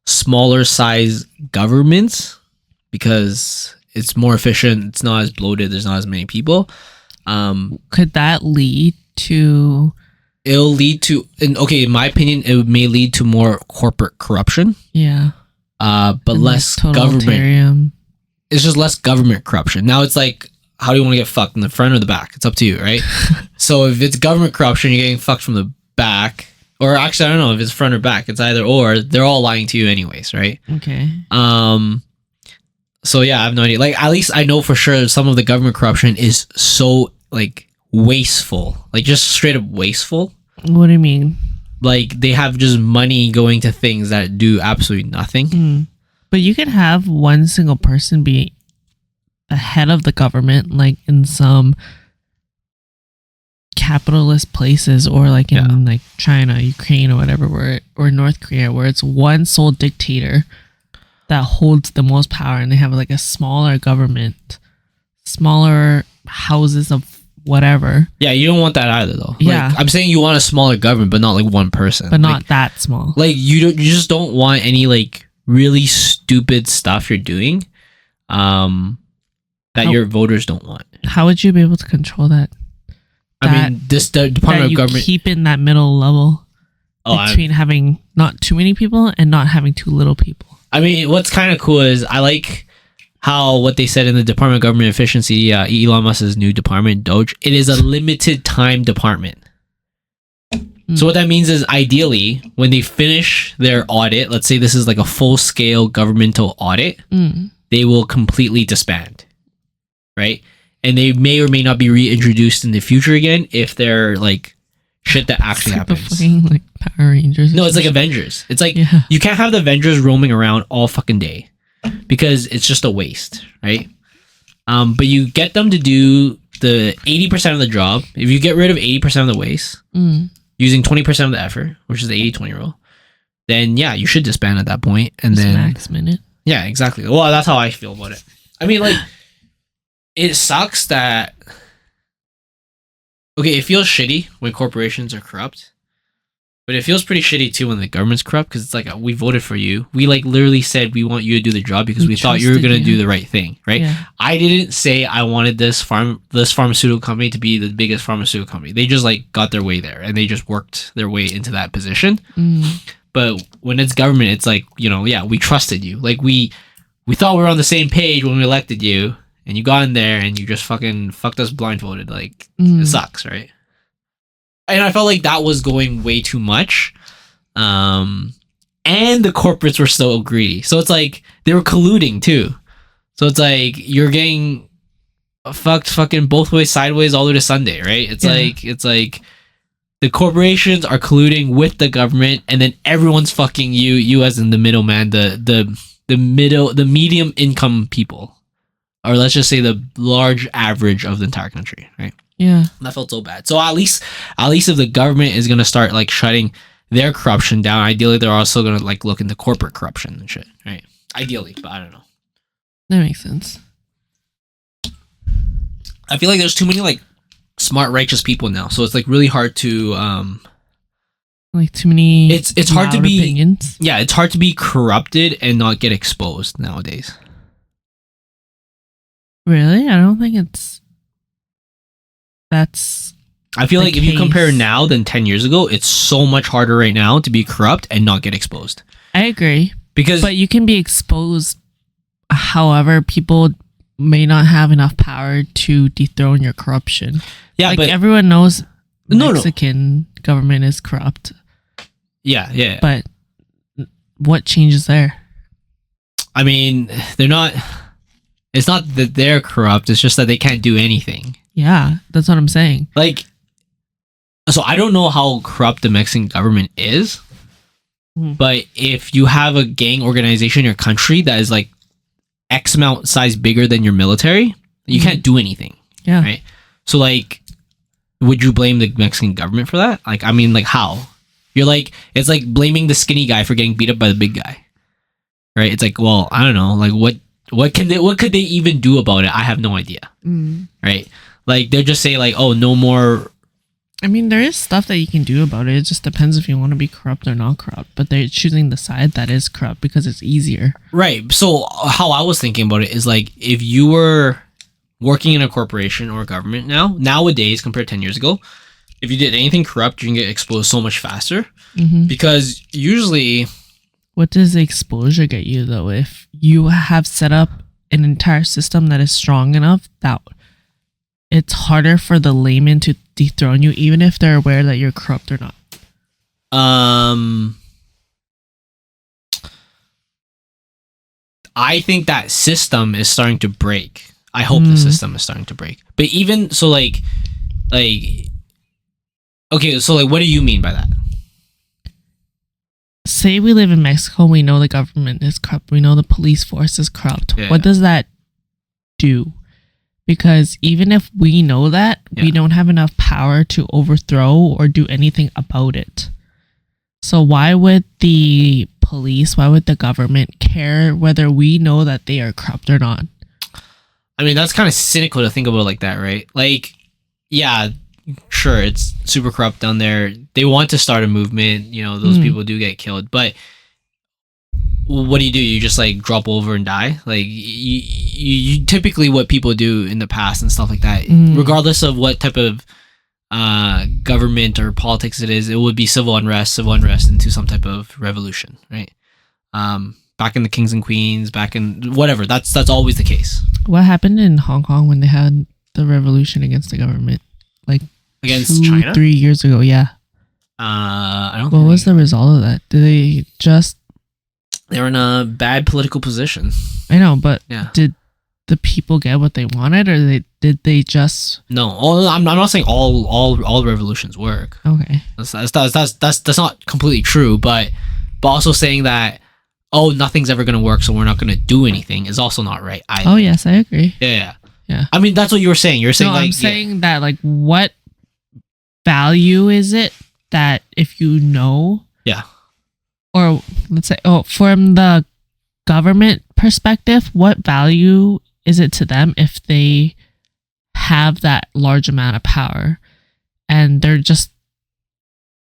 smaller size governments because it's more efficient. It's not as bloated. There's not as many people. Could that lead to? It'll lead to, in my opinion, it may lead to more corporate corruption. Yeah. But and less government. It's just less government corruption. Now it's like, how do you want to get fucked, in the front or the back? It's up to you, right? So if it's government corruption, you're getting fucked from the back. Or actually, I don't know if it's front or back. It's either or. They're all lying to you anyways, right? Okay. So yeah, I have no idea. Like, at least I know for sure some of the government corruption is so like wasteful, like just straight up wasteful. What do you mean? Like they have just money going to things that do absolutely nothing. But you can have one single person be the head of the government, like in some capitalist places, or like in like China, Ukraine, or whatever, or North Korea, where it's one sole dictator that holds the most power, and they have like a smaller government, smaller houses of whatever. Yeah, you don't want that either, though. Yeah. Like, I'm saying you want a smaller government, but not like one person. But not that small. Like you just don't want any like really stupid stuff you're doing, that your voters don't want. How would you be able to control that? I mean, the Department of Government keep in that middle level between having not too many people and not having too little people. I mean, what's kind of cool is I like how what they said in the Department of Government Efficiency, Elon Musk's new department, DOGE, it is a limited time department. So what that means is ideally when they finish their audit, let's say this is like a full scale governmental audit, they will completely disband, right? And they may or may not be reintroduced in the future again if they're like shit that actually happens. The fucking, like Power Rangers. No, it's like Avengers. It's like Yeah. you can't have the Avengers roaming around all fucking day because it's just a waste, right? But you get them to do the 80% of the job. If you get rid of 80% of the waste, using 20% of the effort, which is the 80-20 rule, then yeah, you should disband at that point. And Just then max minute. Yeah, exactly. Well, that's how I feel about it. I mean, like, it sucks that. Okay, it feels shitty when corporations are corrupt, but it feels pretty shitty too when the government's corrupt because it's like we voted for you. We like literally said we want you to do the job because we thought you were gonna do the right thing, right? Yeah. I didn't say I wanted this pharmaceutical company to be the biggest pharmaceutical company. They just like got their way there and they just worked their way into that position. But when it's government, it's like, you know, yeah, we trusted you. Like we thought we were on the same page when we elected you, and you got in there and you just fucking fucked us blindfolded. Like it sucks, right? And I felt like that was going way too much. And the corporates were so greedy. So it's like they were colluding too. So it's like you're getting fucked fucking both ways, sideways, all the way to Sunday, right? It's like the corporations are colluding with the government, and then everyone's fucking you as in the middleman, the medium income people, or let's just say the large average of the entire country, right? Yeah, that felt so bad. So at least if the government is gonna start like shutting their corruption down, ideally they're also gonna like look into corporate corruption and shit, right? Ideally, but I don't know. That makes sense. I feel like there's too many like smart, righteous people now, so it's like really hard to like too many. It's hard to be opinions. Yeah, it's hard to be corrupted and not get exposed nowadays. Really, I don't think that's. I feel like if you compare now than 10 years ago, it's so much harder right now to be corrupt and not get exposed. I agree, but you can be exposed. However, people may not have enough power to dethrone your corruption. Yeah, like but everyone knows Mexican government is corrupt. Yeah. But what changes there? I mean, they're not. It's not that they're corrupt. It's just that they can't do anything. Yeah, that's what I'm saying. Like, so I don't know how corrupt the Mexican government is, but if you have a gang organization in your country that is like X amount size bigger than your military, you can't do anything. Yeah. Right. So like, would you blame the Mexican government for that? Like, I mean, like how? You're like, it's like blaming the skinny guy for getting beat up by the big guy. Right. It's like, well, I don't know. Like what could they even do about it? I have no idea. Right. Like they'll just say like, oh, no more. I mean, there is stuff that you can do about it. It just depends if you want to be corrupt or not corrupt. But they're choosing the side that is corrupt because it's easier. Right. So how I was thinking about it is like if you were working in a corporation or a government nowadays compared to 10 years ago, if you did anything corrupt, you can get exposed so much faster. Because usually... What does the exposure get you, though? If you have set up an entire system that is strong enough that it's harder for the layman to dethrone you, even if they're aware that you're corrupt or not. I think that system is starting to break. I hope the system is starting to break. But even so, like, okay, so like, what do you mean by that? Say we live in Mexico, we know the government is corrupt, we know the police force is corrupt. Yeah. What does that do? Because even if we know that, we don't have enough power to overthrow or do anything about it. So why would the police, why would the government care whether we know that they are corrupt or not? I mean, that's kind of cynical to think about like that, right? Like, yeah, sure, it's super corrupt down there. They want to start a movement. You know, those people do get killed, but what do? You just like drop over and die? Like you typically what people do in the past and stuff like that, regardless of what type of government or politics it is, it would be civil unrest into some type of revolution, right? Back in the kings and queens, back in whatever, that's always the case. What happened in Hong Kong when they had the revolution against the government, like against China 3 years ago? Yeah. I don't. What was the result of that? Did they just? They were in a bad political position. I know, but yeah. Did the people get what they wanted, or did they just? No, I'm not saying all revolutions work. Okay. That's not completely true, but also saying that nothing's ever gonna work, so we're not gonna do anything is also not right either. Oh yes, I agree. Yeah. Yeah. I mean, that's what you were saying. You're saying I'm saying that like, what value is it that if you know? Yeah. Or let's say, from the government perspective, what value is it to them if they have that large amount of power and they're just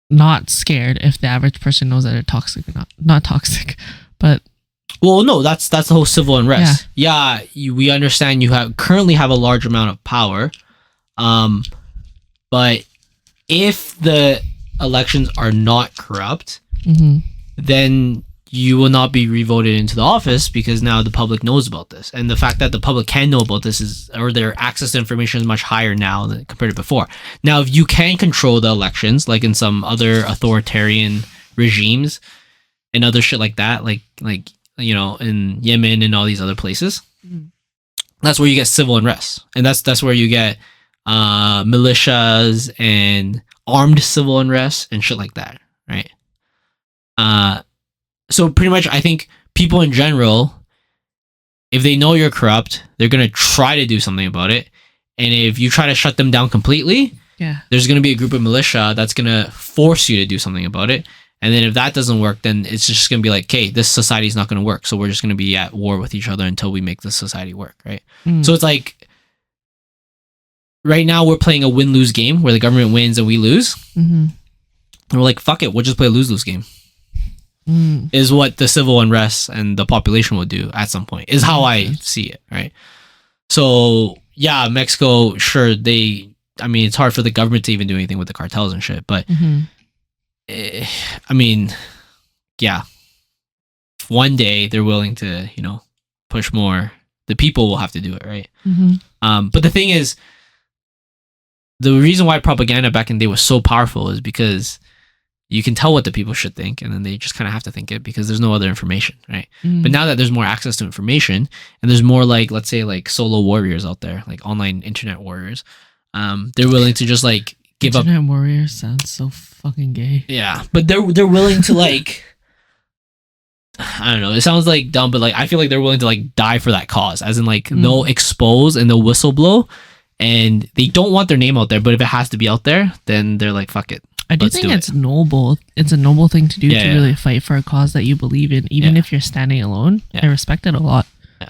not scared if the average person knows that they're toxic or not toxic, but well, no, that's the whole civil unrest. Yeah, we understand you currently have a large amount of power, but if the elections are not corrupt, then you will not be revoted into the office because now the public knows about this. And the fact that the public can know about this or their access to information is much higher now than compared to before. Now, if you can control the elections, like in some other authoritarian regimes and other shit like that, like you know, in Yemen and all these other places, that's where you get civil unrest. And that's where you get militias and armed civil unrest and shit like that, right? So pretty much I think people in general, if they know you're corrupt, they're going to try to do something about it. And if you try to shut them down completely, there's going to be a group of militia that's going to force you to do something about it. And then if that doesn't work, then it's just going to be like, okay, this society is not going to work. So we're just going to be at war with each other until we make this society work, right? So it's like, right now we're playing a win-lose game where the government wins and we lose. And we're like, fuck it, we'll just play a lose-lose game. Is what the civil unrest and the population will do at some point, is how I see it, right? So yeah, Mexico, sure, I mean, it's hard for the government to even do anything with the cartels and shit, but I mean, yeah, if one day they're willing to, you know, push more, the people will have to do it, right? But the thing is, the reason why propaganda back in the day was so powerful is because you can tell what the people should think, and then they just kind of have to think it because there's no other information, right? But now that there's more access to information, and there's more like, let's say, like solo warriors out there, like online internet warriors, they're willing to just like give up. Internet warrior sounds so fucking gay. Yeah, but they're willing to like, I don't know. It sounds like dumb, but like I feel like they're willing to like die for that cause, as in like they'll expose and they'll whistleblow, and they don't want their name out there. But if it has to be out there, then they're like, fuck it. I do think it's noble. It's a noble thing to do to really fight for a cause that you believe in, even if you're standing alone. I respect it a lot. Yeah.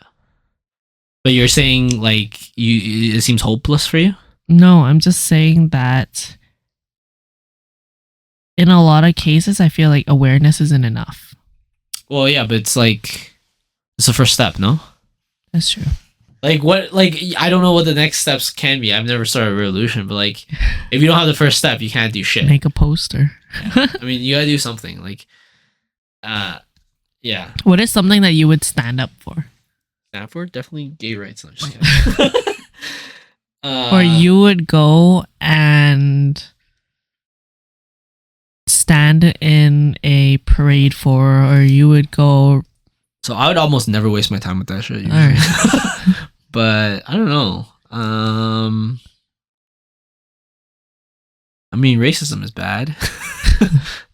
But you're saying like it seems hopeless for you? No, I'm just saying that in a lot of cases, I feel like awareness isn't enough. Well, yeah, but it's like it's the first step, no? That's true. Like what? Like I don't know what the next steps can be. I've never started a revolution, but like, if you don't have the first step, you can't do shit. Make a poster. I mean, you gotta do something. Like, yeah. What is something that you would stand up for? Stand for definitely gay rights. I'm just kidding. Or you would go and stand in a parade for, or you would go. So I would almost never waste my time with that shit. All right. But I don't know. I mean, racism is bad.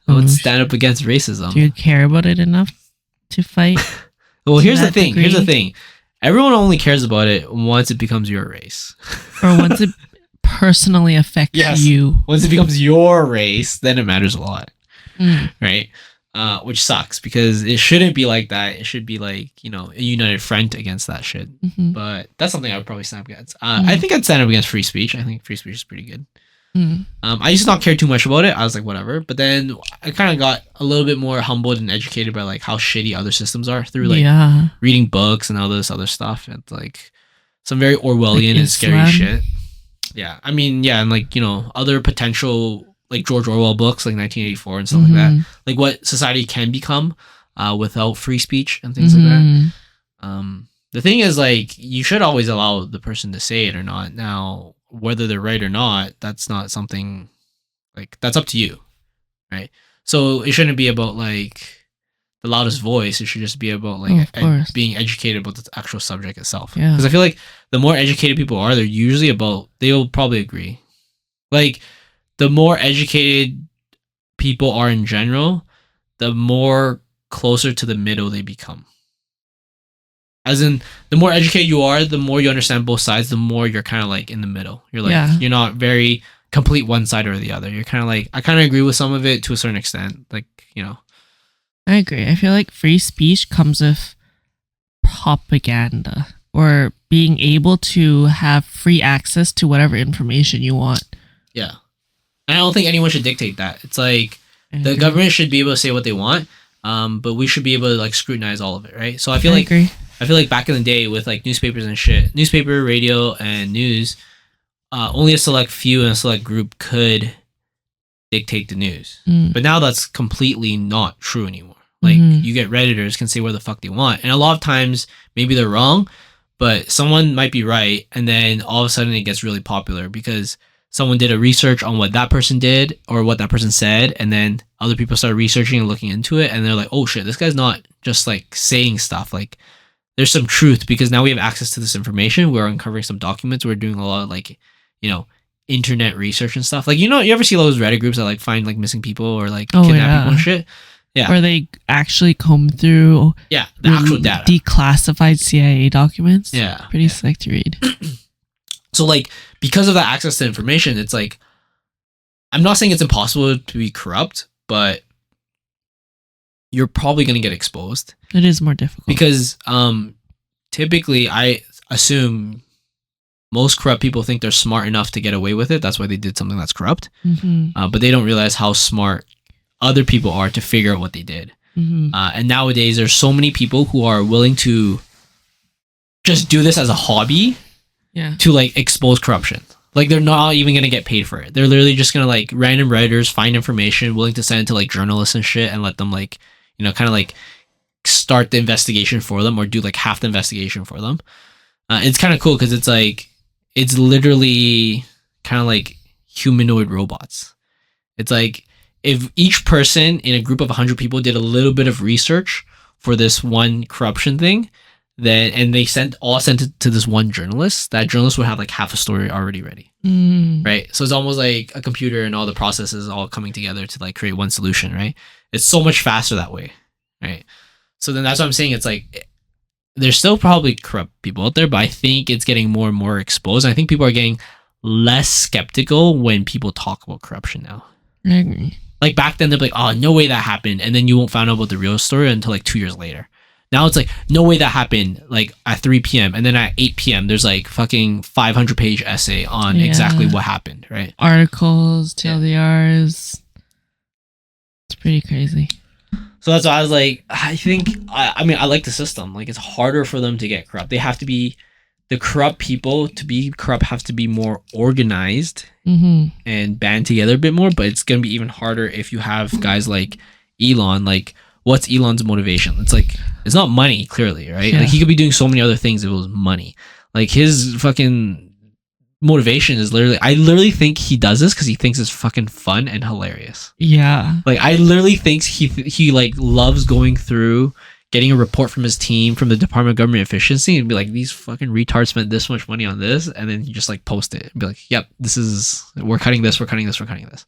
I would stand up against racism. Do you care about it enough to fight? Well, here's the thing. Here's the thing. Everyone only cares about it once it becomes your race. Or once it personally affects you. Once it becomes your race, then it matters a lot. Right? which sucks because it shouldn't be like that. It should be like, a united front against that shit. Mm-hmm. But that's something I would probably stand up against. I think I'd stand up against free speech. I think free speech is pretty good. I used to not care too much about it. I was like, whatever. But then I kind of got a little bit more humbled and educated by like how shitty other systems are through like reading books and all this other stuff. And like some very Orwellian and scary shit. Yeah. I mean, yeah. And like, other potential like George Orwell books like 1984 and stuff like that. Like what society can become without free speech and things like that. The thing is like you should always allow the person to say it or not. Now, whether they're right or not, that's not something like that's up to you, right? So it shouldn't be about like the loudest voice. It should just be about like being educated about the actual subject itself. Because I feel like the more educated people are, they're usually they'll probably agree. Like the more educated people are in general, the more closer to the middle they become. As in, the more educated you are, the more you understand both sides, the more you're kind of like in the middle. You're like, you're not very complete one side or the other. You're kind of like, I kind of agree with some of it to a certain extent. Like, I agree. I feel like free speech comes with propaganda or being able to have free access to whatever information you want. Yeah. And I don't think anyone should dictate that. It's like the government should be able to say what they want, but we should be able to like scrutinize all of it, right? So I feel like back in the day with like newspapers and shit, newspaper, radio, and news, only a select few and a select group could dictate the news. But now that's completely not true anymore. Like you get Redditors can say where the fuck they want. And a lot of times maybe they're wrong, but someone might be right. And then all of a sudden it gets really popular because someone did a research on what that person did or what that person said. And then other people started researching and looking into it. And they're like, oh shit, this guy's not just like saying stuff. Like there's some truth because now we have access to this information. We're uncovering some documents. We're doing a lot of like, internet research and stuff. Like, you ever see those Reddit groups that like find like missing people or like kidnap people and shit? Yeah. Where they actually comb through the actual data. Declassified CIA documents. Yeah. Pretty sick to read. So like because of that access to information, it's like I'm not saying it's impossible to be corrupt, but you're probably going to get exposed. It is more difficult. Because typically I assume most corrupt people think they're smart enough to get away with it. That's why they did something that's corrupt. But they don't realize how smart other people are to figure out what they did. And nowadays there's so many people who are willing to just do this as a hobby to like expose corruption. Like they're not even going to get paid for it. They're literally just going to like random writers find information, willing to send it to like journalists and shit and let them like, kind of like start the investigation for them or do like half the investigation for them. It's kind of cool because it's like, it's literally kind of like humanoid robots. It's like if each person in a group of 100 people did a little bit of research for this one corruption thing, and they sent it to this one journalist, that journalist would have like half a story already ready. Right? So it's almost like a computer and all the processes all coming together to like create one solution, right? It's so much faster that way, right? So then that's what I'm saying. It's like there's still probably corrupt people out there, but I think it's getting more and more exposed. I think people are getting less skeptical when people talk about corruption now. I agree. Like back then, they'd be like, oh, no way that happened. And then you won't find out about the real story until like 2 years later. Now it's like, no way that happened like at 3 p.m. And then at 8 p.m., there's like fucking 500-page essay on exactly what happened, right? Articles, TLDRs. It's pretty crazy. So that's why I was like, I think, I mean, I like the system. Like, it's harder for them to get corrupt. They have to be, the corrupt people to be corrupt have to be more organized and band together a bit more. But it's going to be even harder if you have guys like Elon. Like, what's Elon's motivation? It's like, it's not money, clearly, right? Like, he could be doing so many other things if it was money. Like, his fucking motivation is literally, I literally think he does this because he thinks it's fucking fun and hilarious. Yeah. Like, I literally think he like loves going through, getting a report from his team, from the Department of Government Efficiency, and be like, these fucking retards spent this much money on this, and then you just like post it and be like, yep, we're cutting this.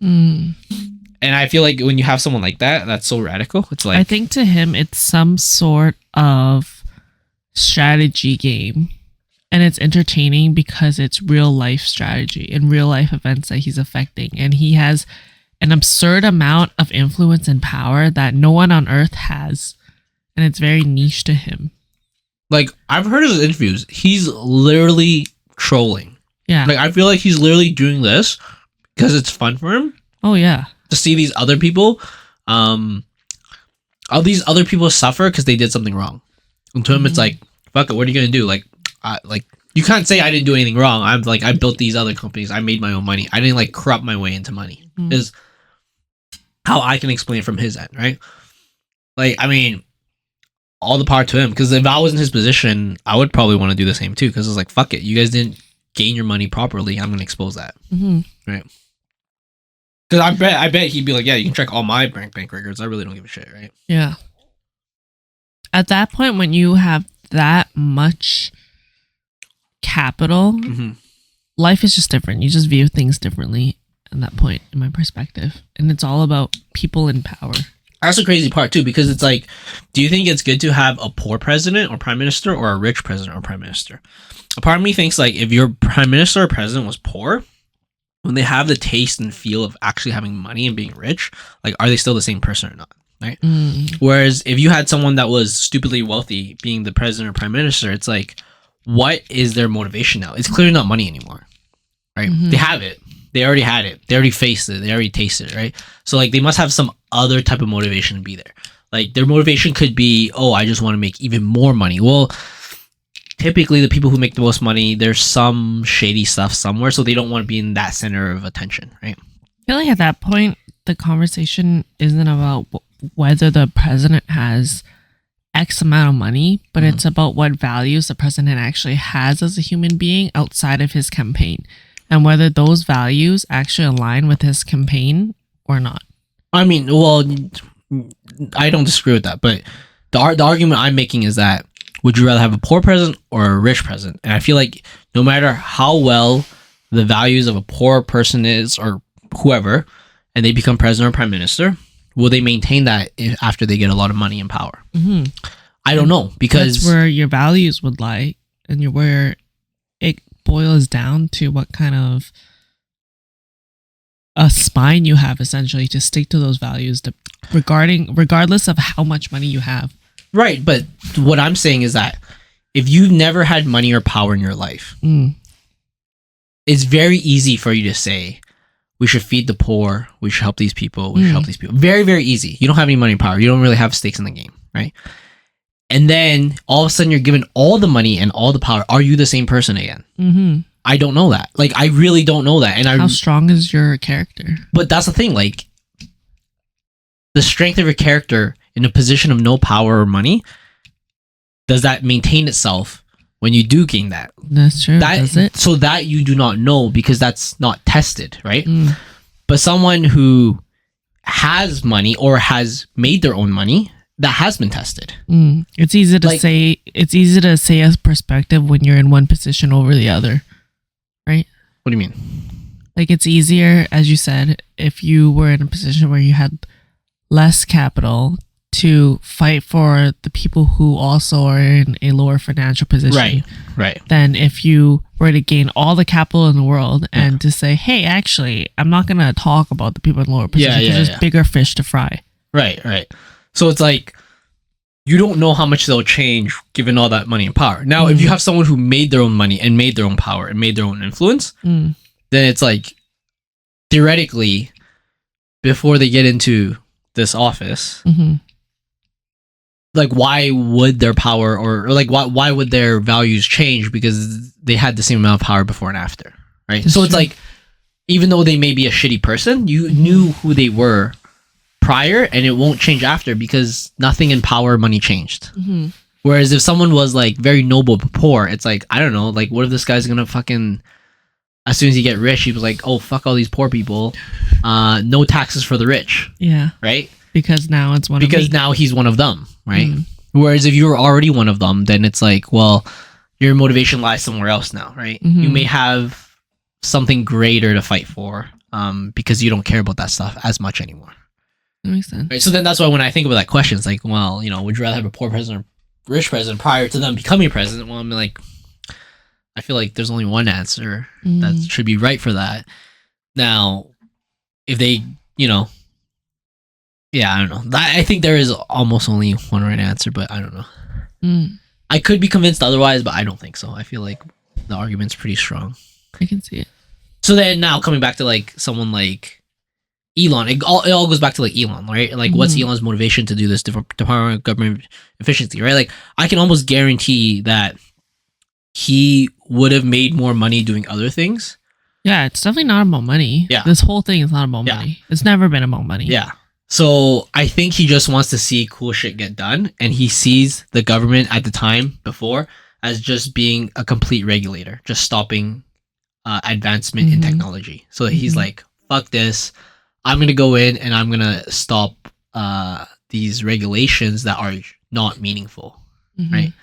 And I feel like when you have someone like that, that's so radical. It's like, I think to him, it's some sort of strategy game. And it's entertaining because it's real life strategy and real life events that he's affecting. And he has an absurd amount of influence and power that no one on earth has, and it's very niche to him. Like, I've heard his interviews. He's literally trolling. Yeah. Like, I feel like he's literally doing this because it's fun for him. Oh yeah. To see these other people, all these other people suffer because they did something wrong. And to him, it's like, fuck it. What are you gonna do? Like you can't say I didn't do anything wrong. I'm like, I built these other companies. I made my own money. I didn't like corrupt my way into money. Is how I can explain it from his end, right? Like, I mean, all the power to him. Because if I was in his position, I would probably want to do the same too. Because it's like, fuck it. You guys didn't gain your money properly. I'm gonna expose that, right? Because I bet he'd be like, yeah, you can check all my bank records. I really don't give a shit, right? Yeah. At that point, when you have that much capital, life is just different. You just view things differently at that point, in my perspective. And it's all about people in power. That's the crazy part too, because it's like, do you think it's good to have a poor president or prime minister or a rich president or prime minister? A part of me thinks like, if your prime minister or president was poor, when they have the taste and feel of actually having money and being rich, like, are they still the same person or not? Right? Whereas if you had someone that was stupidly wealthy being the president or prime minister, it's like, what is their motivation now? It's clearly not money anymore, right? They have it. They already had it. They already faced it. They already tasted it, right? So like, they must have some other type of motivation to be there. Like, their motivation could be, oh, I just want to make even more money. Well, typically the people who make the most money, there's some shady stuff somewhere, so they don't want to be in that center of attention, right? I feel like at that point, the conversation isn't about whether the president has X amount of money, but it's about what values the president actually has as a human being outside of his campaign, and whether those values actually align with his campaign or not. I mean, well, I don't disagree with that, but the argument I'm making is that, would you rather have a poor president or a rich president? And I feel like no matter how well the values of a poor person is or whoever, and they become president or prime minister, will they maintain that after they get a lot of money and power? I don't know, because that's where your values would lie, and where it boils down to what kind of a spine you have, essentially, to stick to those values, regardless of how much money you have. Right, but what I'm saying is that if you've never had money or power in your life, it's very easy for you to say, we should feed the poor, we should help these people, we should help these people. Very, very easy. You don't have any money or power. You don't really have stakes in the game, right? And then all of a sudden you're given all the money and all the power. Are you the same person again? I don't know that. Like, I really don't know that. And how strong is your character? But that's the thing. Like, the strength of your character in a position of no power or money, does that maintain itself when you do gain that? That's true. Does it? So that you do not know, because that's not tested, right? But someone who has money or has made their own money, that has been tested. It's easy to say. It's easy to say as perspective when you're in one position over the other, right? What do you mean? Like, it's easier, as you said, if you were in a position where you had less capital to fight for the people who also are in a lower financial position. Right. Than if you were to gain all the capital in the world and to say, hey, actually, I'm not going to talk about the people in lower positions. There's bigger fish to fry. Right. So it's like, you don't know how much they'll change given all that money and power. Now, if you have someone who made their own money and made their own power and made their own influence, then it's like, theoretically, before they get into this office, like, why would their power or like why would their values change? Because they had the same amount of power before and after, right? That's so it's like, even though they may be a shitty person, you knew who they were prior, and it won't change after, because nothing in power or money changed. Whereas if someone was like very noble but poor, it's like, I don't know, like, what if this guy's gonna fucking, as soon as he get rich, he was like, oh, fuck all these poor people, no taxes for the rich. Yeah. Right? Because now it's now he's one of them, right? Whereas if you were already one of them, then it's like, well, your motivation lies somewhere else now, right? You may have something greater to fight for, because you don't care about that stuff as much anymore. That makes sense. Right? So then that's why when I think about that question, it's like, well, would you rather have a poor president or rich president prior to them becoming president? Well, I'm like, I feel like there's only one answer that should be right for that. Now, if they you know, yeah, I don't know. I think there is almost only one right answer, but I don't know. I could be convinced otherwise, but I don't think so. I feel like the argument's pretty strong. I can see it. So then now coming back to like someone like Elon, it all goes back to like Elon, right? Like what's Elon's motivation to do this Department of Government Efficiency, right? Like I can almost guarantee that he would have made more money doing other things. Yeah, it's definitely not about money. Yeah. This whole thing is not about money. It's never been about money. Yeah. So I think he just wants to see cool shit get done, and he sees the government at the time before as just being a complete regulator, just stopping advancement in technology. So he's like, fuck this. I'm going to go in and I'm going to stop these regulations that are not meaningful. Right.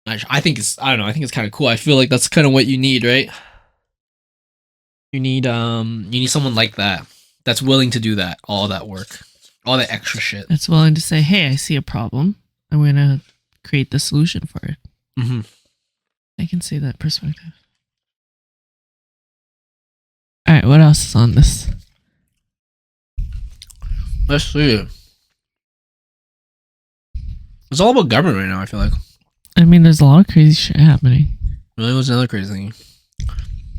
I think it's kind of cool. I feel like that's kind of what you need, right? You need someone like that that's willing to do that, all that work, all that extra shit. That's willing to say, hey, I see a problem. I'm going to create the solution for it. I can see that perspective. All right, what else is on this? Let's see. It's all about government right now, I feel like. I mean, there's a lot of crazy shit happening. Really, what's another crazy thing?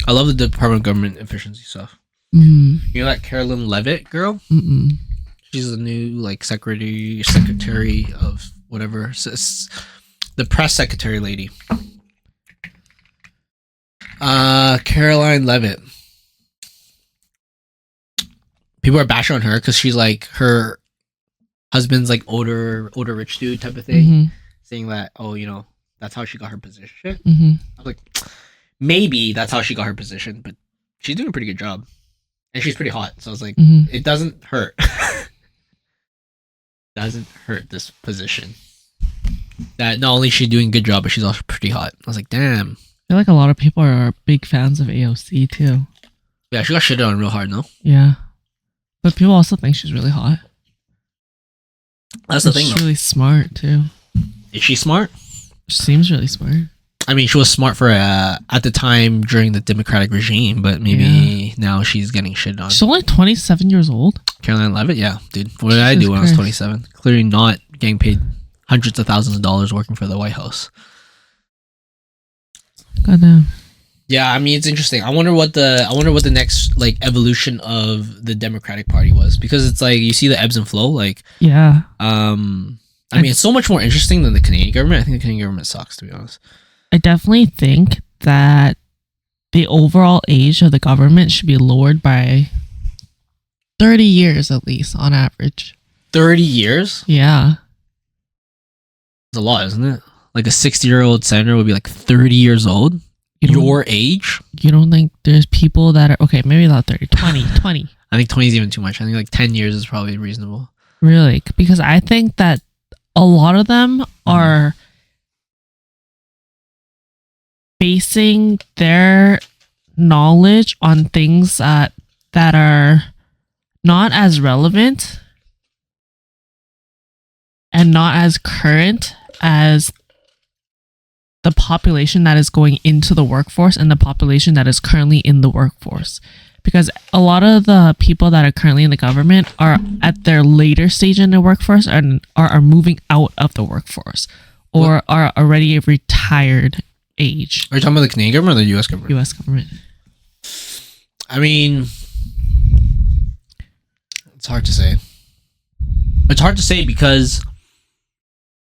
I love the Department of Government Efficiency stuff. You know that Carolyn Levitt girl? She's the new like secretary of whatever. The press secretary lady. Caroline Levitt. People are bashing on her because she's like her husband's like older rich dude type of thing, saying that that's how she got her position. I was like, maybe that's how she got her position, but she's doing a pretty good job, and she's pretty hot. So I was like, it doesn't hurt. Doesn't hurt this position. That not only is she doing a good job, but she's also pretty hot. I was like, damn. I feel like a lot of people are big fans of AOC too. Yeah, she got shit on real hard, no? Yeah. But people also think she's really hot. That's the thing, she's though. really smart too. Is she smart? She seems really smart. I mean, she was smart for at the time during the Democratic regime, but maybe now she's getting shit on. She's only 27 years old. Caroline Levitt, yeah, dude. What did I do when I was 27? Clearly not getting paid hundreds of thousands of dollars working for the White House. Goddamn. Yeah, I mean, it's interesting. I wonder what the next like evolution of the Democratic Party was, because it's like you see the ebbs and flow. Like, yeah. I mean, it's so much more interesting than the Canadian government. I think the Canadian government sucks, to be honest. I definitely think that the overall age of the government should be lowered by 30 years at least, on average. 30 years? Yeah. It's a lot, isn't it? Like a 60-year-old senator would be like 30 years old? Your age? You don't think there's people that are... Okay, maybe not 30. 20. I think 20 is even too much. I think like 10 years is probably reasonable. Really? Because I think that a lot of them are basing their knowledge on things that are not as relevant and not as current as the population that is going into the workforce and the population that is currently in the workforce. Because a lot of the people that are currently in the government are at their later stage in the workforce and are moving out of the workforce or are already retired age. Are you talking about the Canadian government or the US government? US government. I mean, it's hard to say. It's hard to say because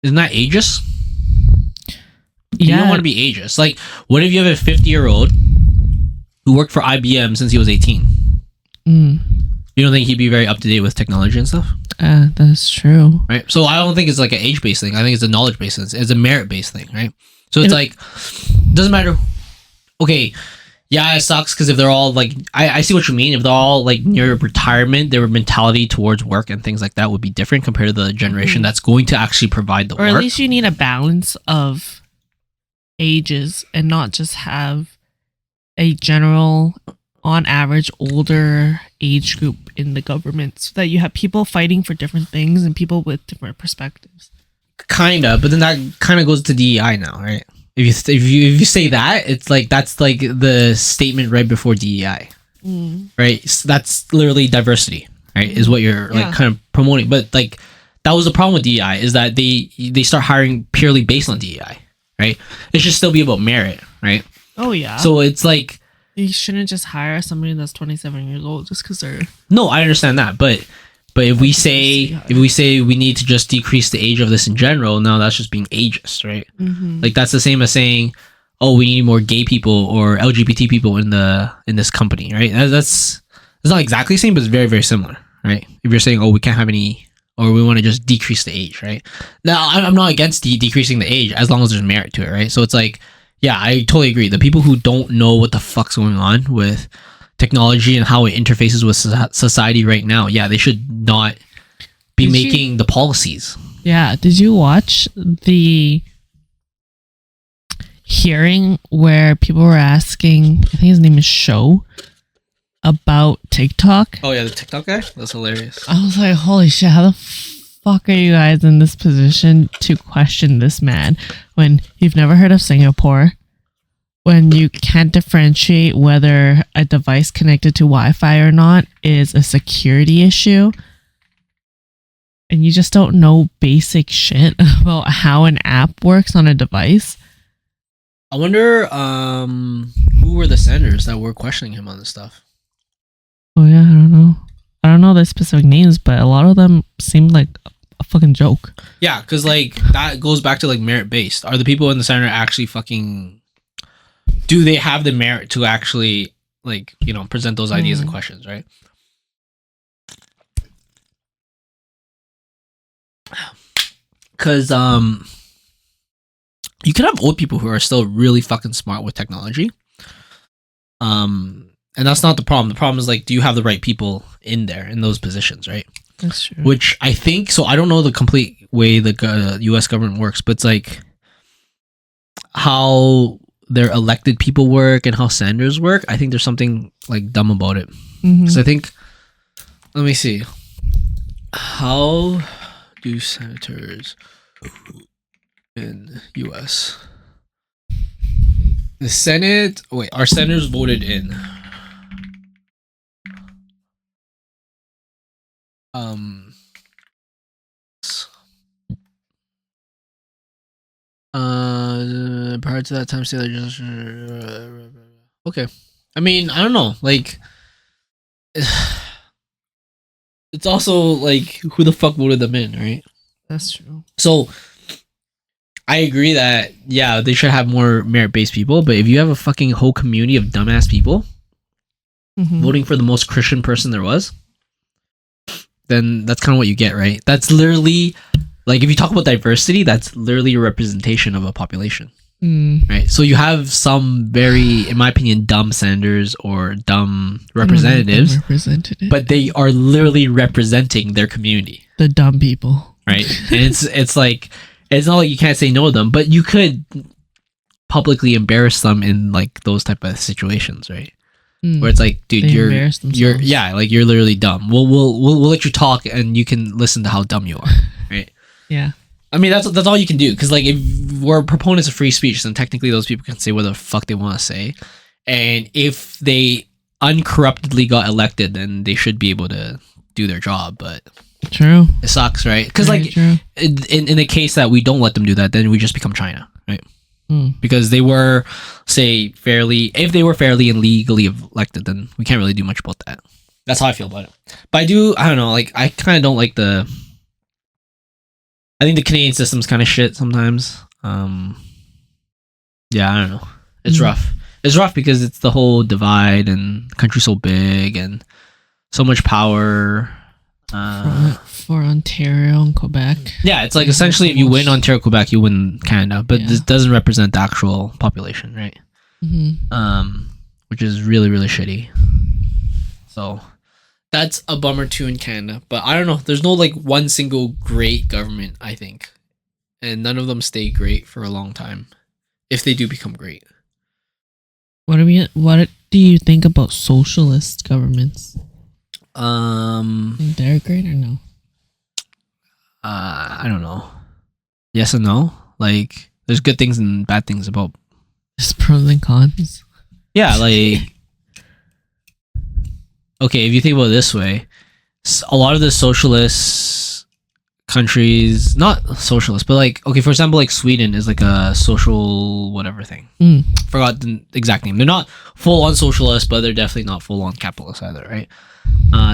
isn't that ageist? You don't want to be ageist. Like, what if you have a 50-year-old who worked for IBM since he was 18? You don't think he'd be very up to date with technology and stuff? That's true. Right? So I don't think it's like an age-based thing. I think it's a knowledge-based thing. It's a merit-based thing, right? So it's like, doesn't matter. Okay, yeah, it sucks because if they're all like, I see what you mean. If they're all like near retirement, their mentality towards work and things like that would be different compared to the generation that's going to actually provide the work. Or at least you need a balance of ages and not just have a general, on average, older age group in the government, so that you have people fighting for different things and people with different perspectives. Kinda, but then that kind of goes to DEI now, right? If you say that, it's like that's like the statement right before DEI, right? So that's literally diversity, right? Is what you're like kind of promoting. But like that was the problem with DEI, is that they start hiring purely based on DEI, right? It should still be about merit, right? Oh yeah. So it's like you shouldn't just hire somebody that's 27 years old just because they're. No, I understand that, but if we say we need to just decrease the age of this in general, now that's just being ageist, right? Like that's the same as saying, oh, we need more gay people or LGBT people in this company, right? That's it's not exactly the same, but it's very, very similar, right? If you're saying, oh, we can't have any, or we want to just decrease the age, right? Now, I'm not against decreasing the age as long as there's merit to it, right? So it's like, yeah, I totally agree. The people who don't know what the fuck's going on with technology and how it interfaces with society right now, yeah, they should not be making the policies. Yeah. Did you watch the hearing where people were asking, I think his name is Show, about TikTok? Oh yeah, the TikTok guy? That's hilarious. I was like, holy shit, how the fuck are you guys in this position to question this man when you've never heard of Singapore, when you can't differentiate whether a device connected to Wi-Fi or not is a security issue, and you just don't know basic shit about how an app works on a device? I wonder who were the senators that were questioning him on this stuff. Oh yeah, I don't know the specific names, but a lot of them seem like a fucking joke. Yeah, because like that goes back to like merit based. Are the people in the Senate actually fucking? Do they have the merit to actually like present those ideas and questions, right? Because you can have old people who are still really fucking smart with technology. And that's not the problem. The problem is like, do you have the right people in there in those positions, right? That's true. Which I think so. I don't know the complete way the U.S. government works, but it's like how their elected people work and how senators work. I think there's something like dumb about it. Because I think, let me see, how do senators in U.S. the Senate? Wait, our senators voted in. Prior to that time, state legislation. Okay, I mean, I don't know. Like, it's also like who the fuck voted them in, right? That's true. So, I agree that yeah, they should have more merit-based people. But if you have a fucking whole community of dumbass people voting for the most Christian person there was, then that's kind of what you get, right? That's literally like if you talk about diversity, that's literally a representation of a population, right? So you have some very, in my opinion, dumb senators or dumb representatives, but they are literally representing their community. The dumb people, right? And it's like it's not like you can't say no to them, but you could publicly embarrass them in like those type of situations, right? Where it's like, dude, you're you're literally dumb. We'll let you talk and you can listen to how dumb you are, right? Yeah. I mean, that's all you can do, because like if we're proponents of free speech, then technically those people can say whatever the fuck they want to say, and if they uncorruptedly got elected, then they should be able to do their job. But true, it sucks, right? Because like in the case that we don't let them do that, then we just become China, right? Because they were, say, if they were fairly and legally elected, then we can't really do much about that. That's how I feel about it. But I don't know, like, I kind of don't like I think the Canadian system's kind of shit sometimes. Yeah, I don't know. It's rough. It's rough because it's the whole divide and the country's so big and so much power. For Ontario and Quebec. Yeah, it's like essentially if you win Ontario, Quebec, you win Canada, but this doesn't represent the actual population, right? Which is really, really shitty. So that's a bummer too in Canada. But I don't know. There's no like one single great government, I think, and none of them stay great for a long time if they do become great. What do you think about socialist governments? They're great or no? I don't know. Yes and no. Like, there's good things and bad things about. There's pros and cons. Yeah, like, okay, if you think about it this way, a lot of the socialist countries, not socialist, but like, okay, for example, like Sweden is like a social whatever thing. Forgot the exact name. They're not full on socialist, but they're definitely not full on capitalist either, right?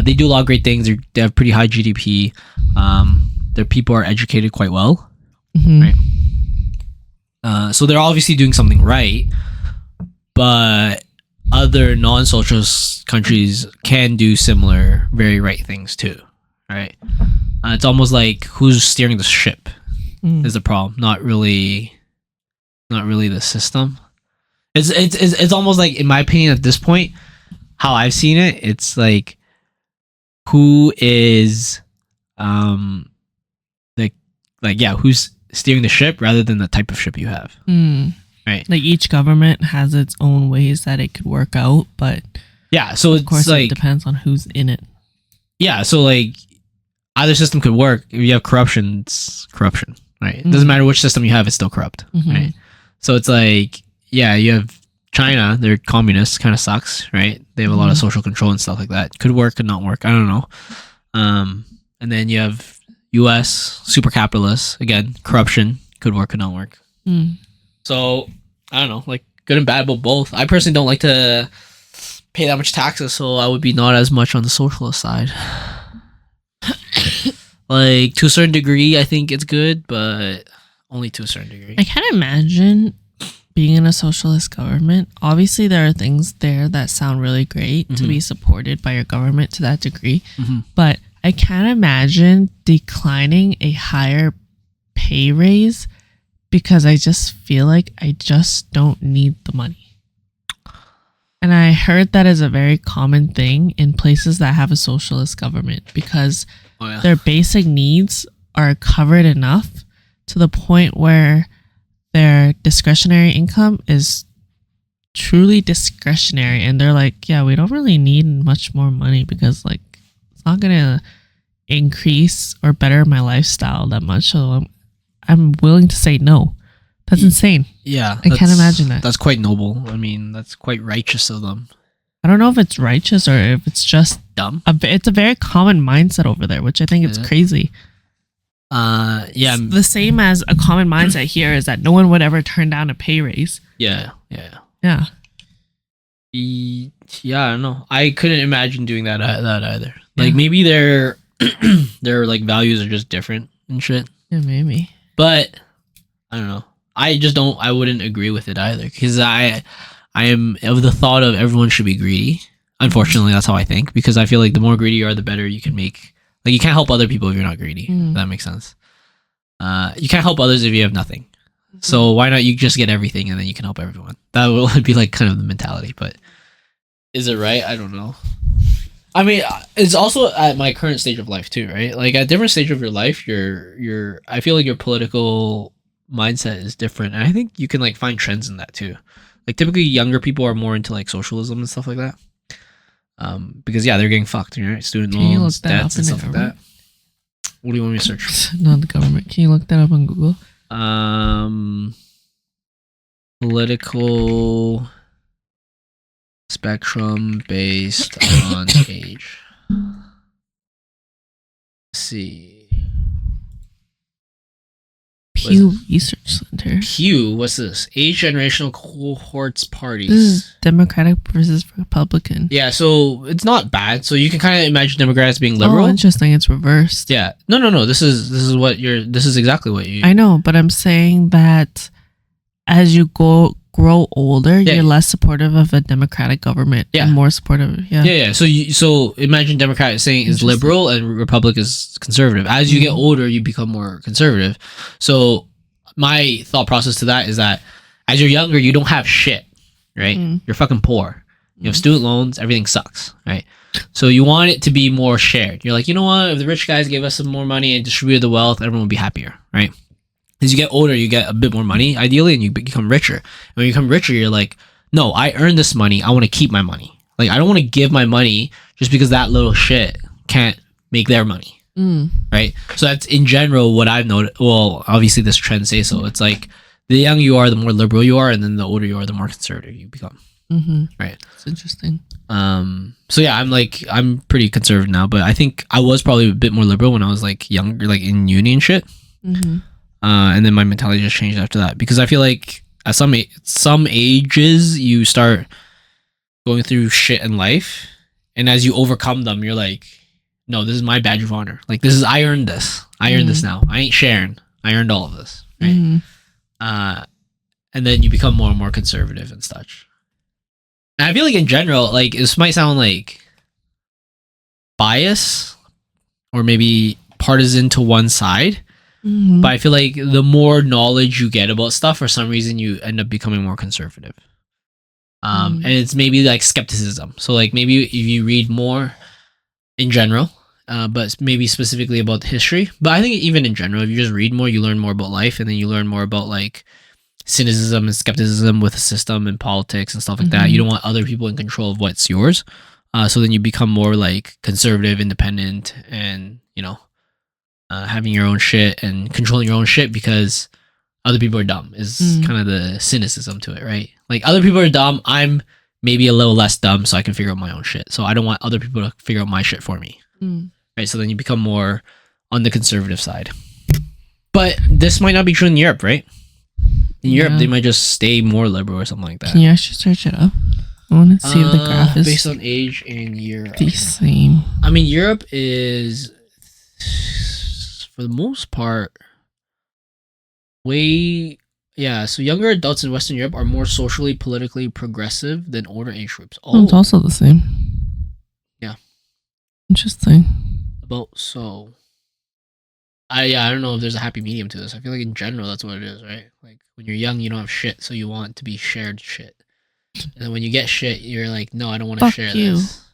They do a lot of great things. They have pretty high GDP. Their people are educated quite well, right? So they're obviously doing something right, but other non-socialist countries can do similar very right things too, right? It's almost like who's steering the ship is the problem, not really the system. It's almost like, in my opinion, at this point, how I've seen it, it's like who is who's steering the ship rather than the type of ship you have. Right. Like each government has its own ways that it could work out, but yeah, so of course like, it depends on who's in it. Yeah, so like either system could work. If you have corruption, it's corruption, right? It doesn't matter which system you have, it's still corrupt, right? So it's like, yeah, you have China, they're communists, kind of sucks, right? They have a lot of social control and stuff like that. Could work, could not work, I don't know. And then you have US, super capitalist, again, corruption, could work, could not work. So I don't know, like good and bad, but both. I personally don't like to pay that much taxes, so I would be not as much on the socialist side. Like to a certain degree, I think it's good, but only to a certain degree. I can't imagine being in a socialist government. Obviously, there are things there that sound really great to be supported by your government to that degree, but I can't imagine declining a higher pay raise because I just feel like I just don't need the money. And I heard that is a very common thing in places that have a socialist government because their basic needs are covered enough to the point where their discretionary income is truly discretionary. And they're like, yeah, we don't really need much more money because like it's not going to increase or better my lifestyle that much. So I'm willing to say no. That's insane. Yeah. I can't imagine that. That's quite noble. I mean, that's quite righteous of them. I don't know if it's righteous or if it's just dumb. It's a very common mindset over there, which I think is crazy. Yeah. It's the same as a common mindset here is that no one would ever turn down a pay raise. Yeah. Yeah, I don't know. I couldn't imagine doing that either. Like maybe their like values are just different and shit. Yeah, maybe. But I don't know. I wouldn't agree with it either because I am of the thought of everyone should be greedy. Unfortunately, that's how I think because I feel like the more greedy you are, the better you can make. Like you can't help other people if you're not greedy. If that makes sense. You can't help others if you have nothing. So why not you just get everything and then you can help everyone? That would be like kind of the mentality. But is it right? I don't know. I mean, it's also at my current stage of life too, right? Like at different stage of your life, I feel like your political mindset is different, and I think you can like find trends in that too. Like typically, younger people are more into like socialism and stuff like that, because yeah, they're getting fucked, right? Student loans, debts, and stuff like that. What do you want me to search? Not the government. Can you look that up on Google? Political spectrum based on age. Let's see. Pew Research Center. Pew, what's this? Age generational cohorts parties. This is Democratic versus Republican. Yeah, so it's not bad. So you can kind of imagine Democrats being liberal. Oh, interesting. It's reversed. Yeah. No. This is exactly what you. I know, but I'm saying that as you grow older, you're less supportive of a democratic government and more supportive. Yeah. So imagine Democrat saying is liberal and Republic is conservative. As you get older, you become more conservative. So my thought process to that is that as you're younger, you don't have shit, right? You're fucking poor. You have student loans. Everything sucks, right? So you want it to be more shared. You're like, you know what? If the rich guys gave us some more money and distributed the wealth, everyone would be happier, right? As you get older, you get a bit more money, ideally, and you become richer. And when you become richer, you're like, no, I earned this money. I want to keep my money. Like, I don't want to give my money just because that little shit can't make their money. Right? So that's, in general, what I've noticed. Well, obviously, this trend says so. It's like, the younger you are, the more liberal you are, and then the older you are, the more conservative you become. Right. It's interesting. So yeah, I'm pretty conservative now, but I think I was probably a bit more liberal when I was like younger, like in uni and shit. And then my mentality just changed after that, because I feel like at some ages you start going through shit in life, and as you overcome them, you're like, no, this is my badge of honor. Like, this is, I earned this. I earned this now. I ain't sharing. I earned all of this. Right. And then you become more and more conservative and such. And I feel like in general, like, this might sound like bias or maybe partisan to one side, but I feel like the more knowledge you get about stuff, for some reason you end up becoming more conservative. And it's maybe like skepticism. So like maybe if you read more in general, but maybe specifically about history. But I think even in general, if you just read more, you learn more about life, and then you learn more about like cynicism and skepticism with the system and politics and stuff like that. You don't want other people in control of what's yours. So then you become more like conservative, independent, and having your own shit and controlling your own shit because other people are dumb is kind of the cynicism to it, right? Like, other people are dumb. I'm maybe a little less dumb, so I can figure out my own shit. So I don't want other people to figure out my shit for me. Right? So then you become more on the conservative side. But this might not be true in Europe, right? In Europe, they might just stay more liberal or something like that. Can you actually search it up? I want to see if the graph is based on age in Europe. The same. I mean, Europe is, for the most part, so younger adults in Western Europe are more socially, politically progressive than older age groups. Oh, it's also the same. Yeah. Interesting. I don't know if there's a happy medium to this. I feel like in general that's what it is, right? Like, when you're young, you don't have shit, so you want to be shared shit. And then when you get shit, you're like, no, I don't want to share this.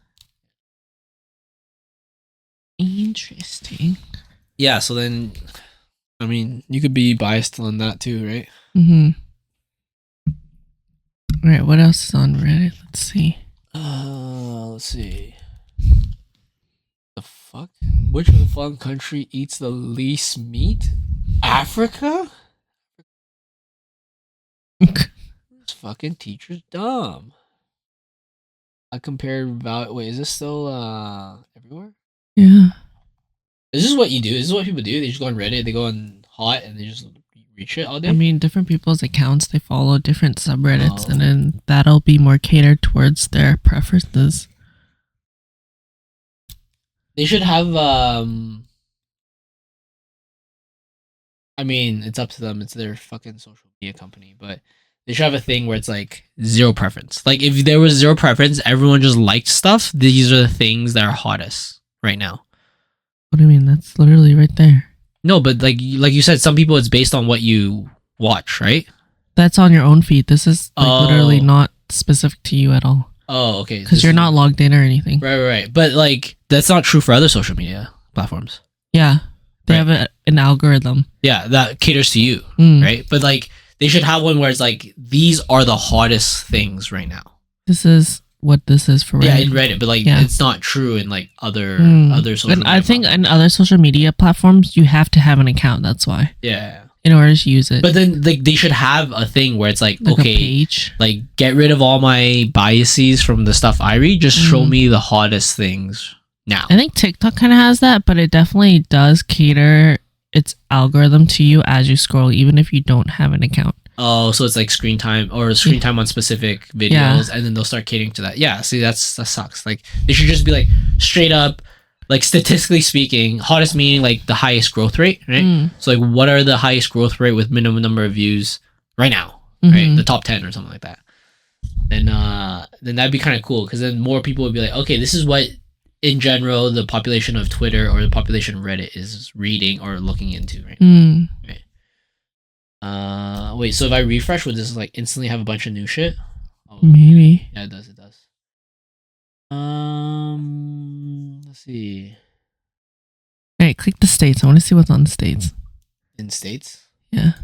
Interesting. Yeah, so then, I mean, you could be biased on that too, right? Alright, what else is on Reddit? Let's see. Let's see. The fuck? Which of the following country eats the least meat? Africa? This fucking teacher's dumb. I compared wait, is this still everywhere? Yeah. Is this what you do? This is what people do? They just go on Reddit, they go on Hot, and they just read shit all day? I mean, different people's accounts, they follow different subreddits, and then that'll be more catered towards their preferences. They should have, I mean, it's up to them. It's their fucking social media company, but they should have a thing where it's like zero preference. Like, if there was zero preference, everyone just liked stuff, these are the things that are hottest right now. What do you mean? That's literally right there. No, but like you said, some people it's based on what you watch, right? That's on your own feed. This is like literally not specific to you at all. Oh, okay. Because you're not logged in or anything. Right. But like, that's not true for other social media platforms. Yeah. They have an algorithm. Yeah, that caters to you, right? But like, they should have one where it's like, these are the hottest things right now. This is what this is for Reddit. Yeah, in Reddit, but like, it's not true in like other social media I think in other social media platforms, you have to have an account. That's why. Yeah. In order to use it. But then like, they should have a thing where it's like okay, a page. Like, get rid of all my biases from the stuff I read. Just show me the hottest things now. I think TikTok kind of has that, but it definitely does cater its algorithm to you as you scroll, even if you don't have an account. Oh, so it's like screen time on specific videos, and then they'll start catering to that. Yeah, see, that sucks. Like, they should just be like, straight up, like, statistically speaking, hottest meaning like the highest growth rate, right? So like, what are the highest growth rate with minimum number of views right now, right? The top 10 or something like that. And then that'd be kind of cool, because then more people would be like, okay, this is what in general the population of Twitter or the population of Reddit is reading or looking into, right? Right. Wait, so if I refresh, would this like instantly have a bunch of new shit? Oh, maybe. Yeah, it does. Let's see. All right, click the states. I want to see what's on the states. In states? Yeah.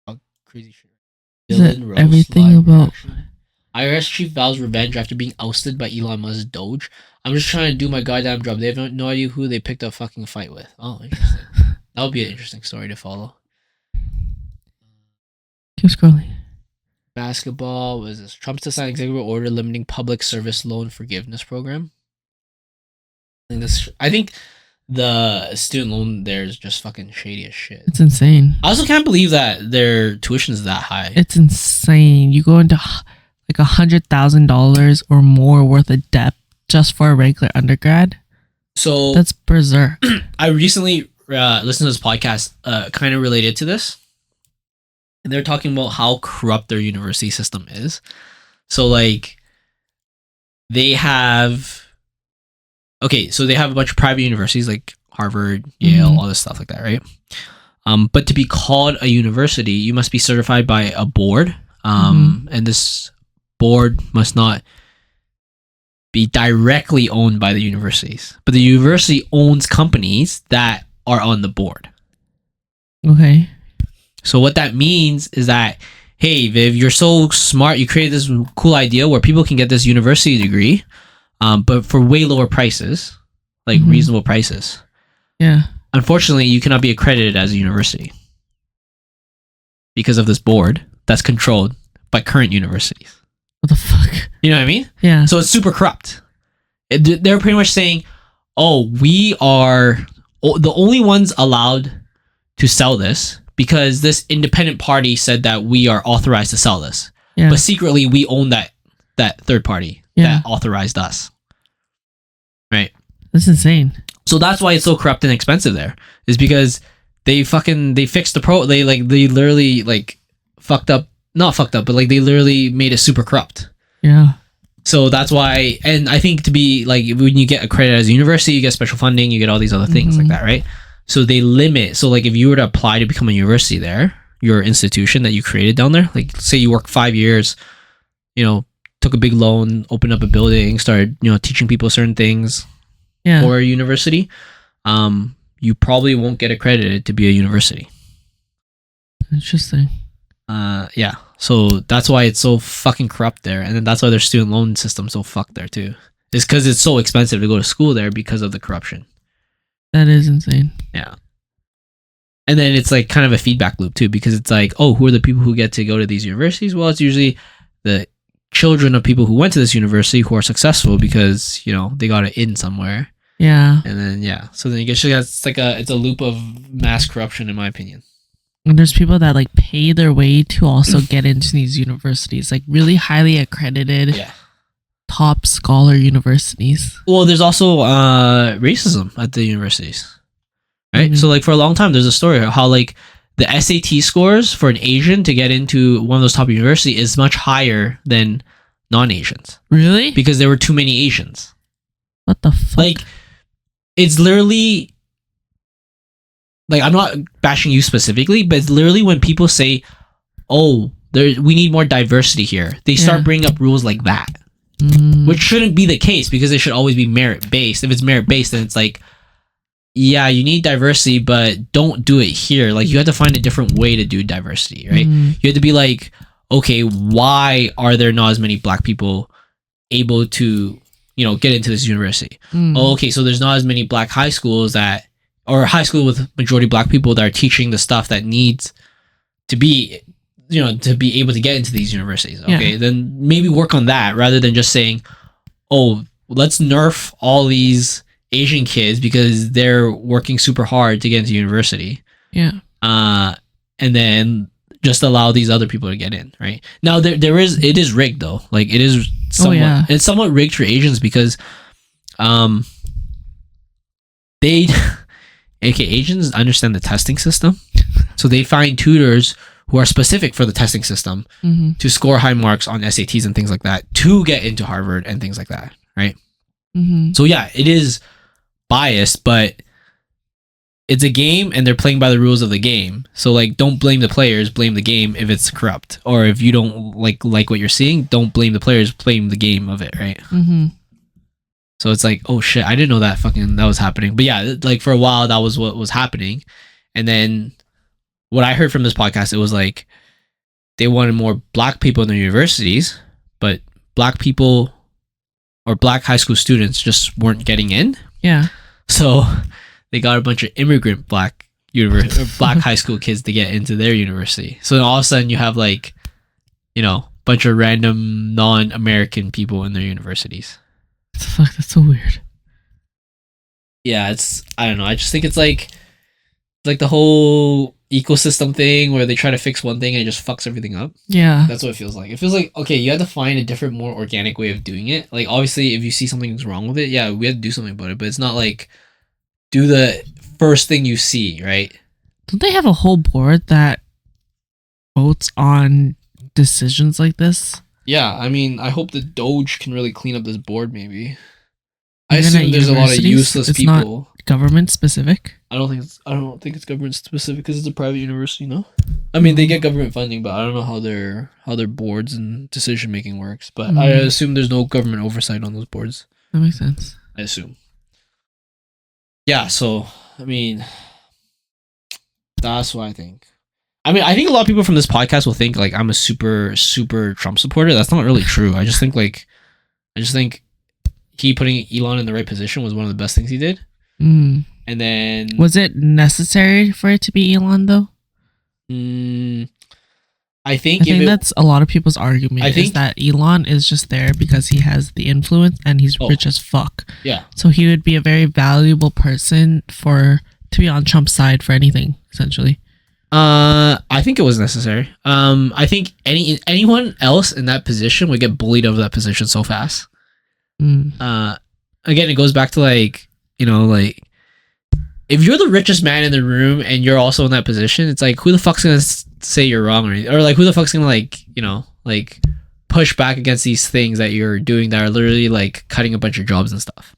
Oh, crazy shit. Is it everything about IRS chief vows revenge after being ousted by Elon Musk's DOGE. I'm just trying to do my goddamn job. They have no idea who they picked a fucking fight with. Oh, interesting. That would be an interesting story to follow. Keep scrolling. Basketball was this Trump's to sign executive order limiting public service loan forgiveness program. I think the student loan there is just fucking shady as shit. It's insane. I also can't believe that their tuition is that high. It's insane. You go into like $100,000 or more worth of debt just for a regular undergrad. So that's berserk. I recently listened to this podcast kind of related to this. And they're talking about how corrupt their university system is. So like they have a bunch of private universities like Harvard, Yale, all this stuff like that, right? But to be called a university, you must be certified by a board. And this board must not be directly owned by the universities, but the university owns companies that are on the board. Okay. So what that means is that, hey, Viv, you're so smart. You created this cool idea where people can get this university degree, but for way lower prices, like reasonable prices. Yeah. Unfortunately, you cannot be accredited as a university because of this board that's controlled by current universities. What the fuck? You know what I mean? Yeah. So it's super corrupt. They're pretty much saying, oh, we are the only ones allowed to sell this because this independent party said that we are authorized to sell this. Yeah. But secretly, we own that third party that authorized us. Right? That's insane. So that's why it's so corrupt and expensive there. Is because they fixed they literally like fucked up. Not fucked up, but like they literally made it super corrupt. Yeah. So that's why, and I think to be like, when you get accredited as a university, you get special funding, you get all these other things like that, right? So they limit. So like if you were to apply to become a university there, your institution that you created down there, like say you work 5 years, took a big loan, opened up a building, started, teaching people certain things for a university, you probably won't get accredited to be a university. Interesting. Yeah. So that's why it's so fucking corrupt there. And then that's why their student loan system's so fucked there too. It's because it's so expensive to go to school there because of the corruption. That is insane. Yeah. And then it's like kind of a feedback loop too, because it's like, oh, who are the people who get to go to these universities? Well, it's usually the children of people who went to this university who are successful because, they got it in somewhere. Yeah. And then, so then you get, it's a loop of mass corruption in my opinion. And there's people that like pay their way to also get into these universities, like really highly accredited, top scholar universities. Well, there's also racism at the universities, right? So like for a long time, there's a story of how like the SAT scores for an Asian to get into one of those top universities is much higher than non-Asians. Really? Because there were too many Asians. What the fuck? Like, it's literally... Like, I'm not bashing you specifically, but it's literally when people say, oh, we need more diversity here, they start bringing up rules like that. Which shouldn't be the case, because it should always be merit-based. If it's merit-based, then it's like, yeah, you need diversity, but don't do it here. Like, you have to find a different way to do diversity, right? You have to be like, okay, why are there not as many black people able to, get into this university? Oh, okay, so there's not as many black high schools or high school with majority black people that are teaching the stuff that needs to be, to be able to get into these universities. Okay, then maybe work on that rather than just saying, oh, let's nerf all these Asian kids because they're working super hard to get into university. Yeah. And then just allow these other people to get in, right? Now it is rigged though. Like it is somewhat, it's somewhat rigged for Asians because Asians understand the testing system. So they find tutors who are specific for the testing system to score high marks on SATs and things like that to get into Harvard and things like that, right? So yeah, it is biased, but it's a game and they're playing by the rules of the game. So like, don't blame the players, blame the game if it's corrupt. Or if you don't like what you're seeing, don't blame the players, blame the game of it, right? So it's like, oh shit, I didn't know that was happening. But yeah, like for a while, that was what was happening. And then what I heard from this podcast, it was like they wanted more black people in their universities, but black people or black high school students just weren't getting in. Yeah. So they got a bunch of immigrant black high school kids to get into their university. So then all of a sudden you have like bunch of random non-American people in their universities. What the fuck? That's so weird. Yeah, I don't know. I just think it's like the whole ecosystem thing where they try to fix one thing and it just fucks everything up. Yeah. That's what it feels like. It feels like, okay, you have to find a different, more organic way of doing it. Like, obviously, if you see something's wrong with it, yeah, we have to do something about it. But it's not like do the first thing you see, right? Don't they have a whole board that votes on decisions like this? Yeah, I mean, I hope the DOGE can really clean up this board, maybe. I Even assume at there's a lot of universities, useless it's people. not government specific. I don't think it's government specific because it's a private university, no? I mean, they get government funding, but I don't know how their boards and decision making works. But I assume there's no government oversight on those boards. That makes sense. I assume. Yeah, so I mean, that's what I think. I mean, I think a lot of people from this podcast will think like I'm a super, super Trump supporter. That's not really true. I just think he putting Elon in the right position was one of the best things he did. Mm. And then was it necessary for it to be Elon though? I think that's a lot of people's argument. Is that Elon is just there because he has the influence and he's rich as fuck. Yeah. So he would be a very valuable person to be on Trump's side for anything, essentially. I think it was necessary. I think anyone else in that position would get bullied over that position so fast. Again, it goes back to like if you're the richest man in the room and you're also in that position, it's like who the fuck's gonna say you're wrong or like who the fuck's gonna like push back against these things that you're doing that are literally like cutting a bunch of jobs and stuff,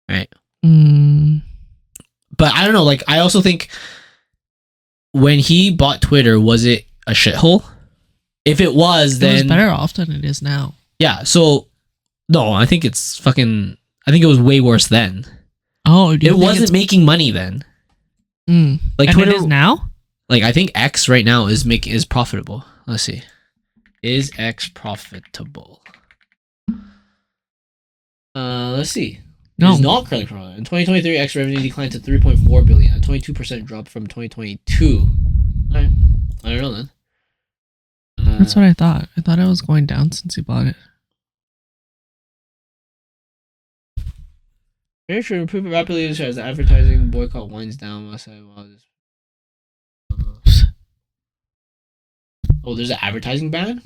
right? But I don't know. Like I also think when he bought Twitter, was it a shithole? If it was, then it was better off than it is now. Yeah. So no, I think it's fucking. I think it was way worse then. Oh, it wasn't making money then. Like and Twitter it is now. Like I think X right now is profitable. Let's see, is X profitable? Let's see. No, it's not currently profitable. In 2023, X revenue declined to 3.4 billion, a 22% drop from 2022. Alright, I don't know then. That's what I thought. I thought it was going down since he bought it. Very true. Improve it rapidly as the advertising boycott winds down. Must say, wow, oh, there's an advertising ban?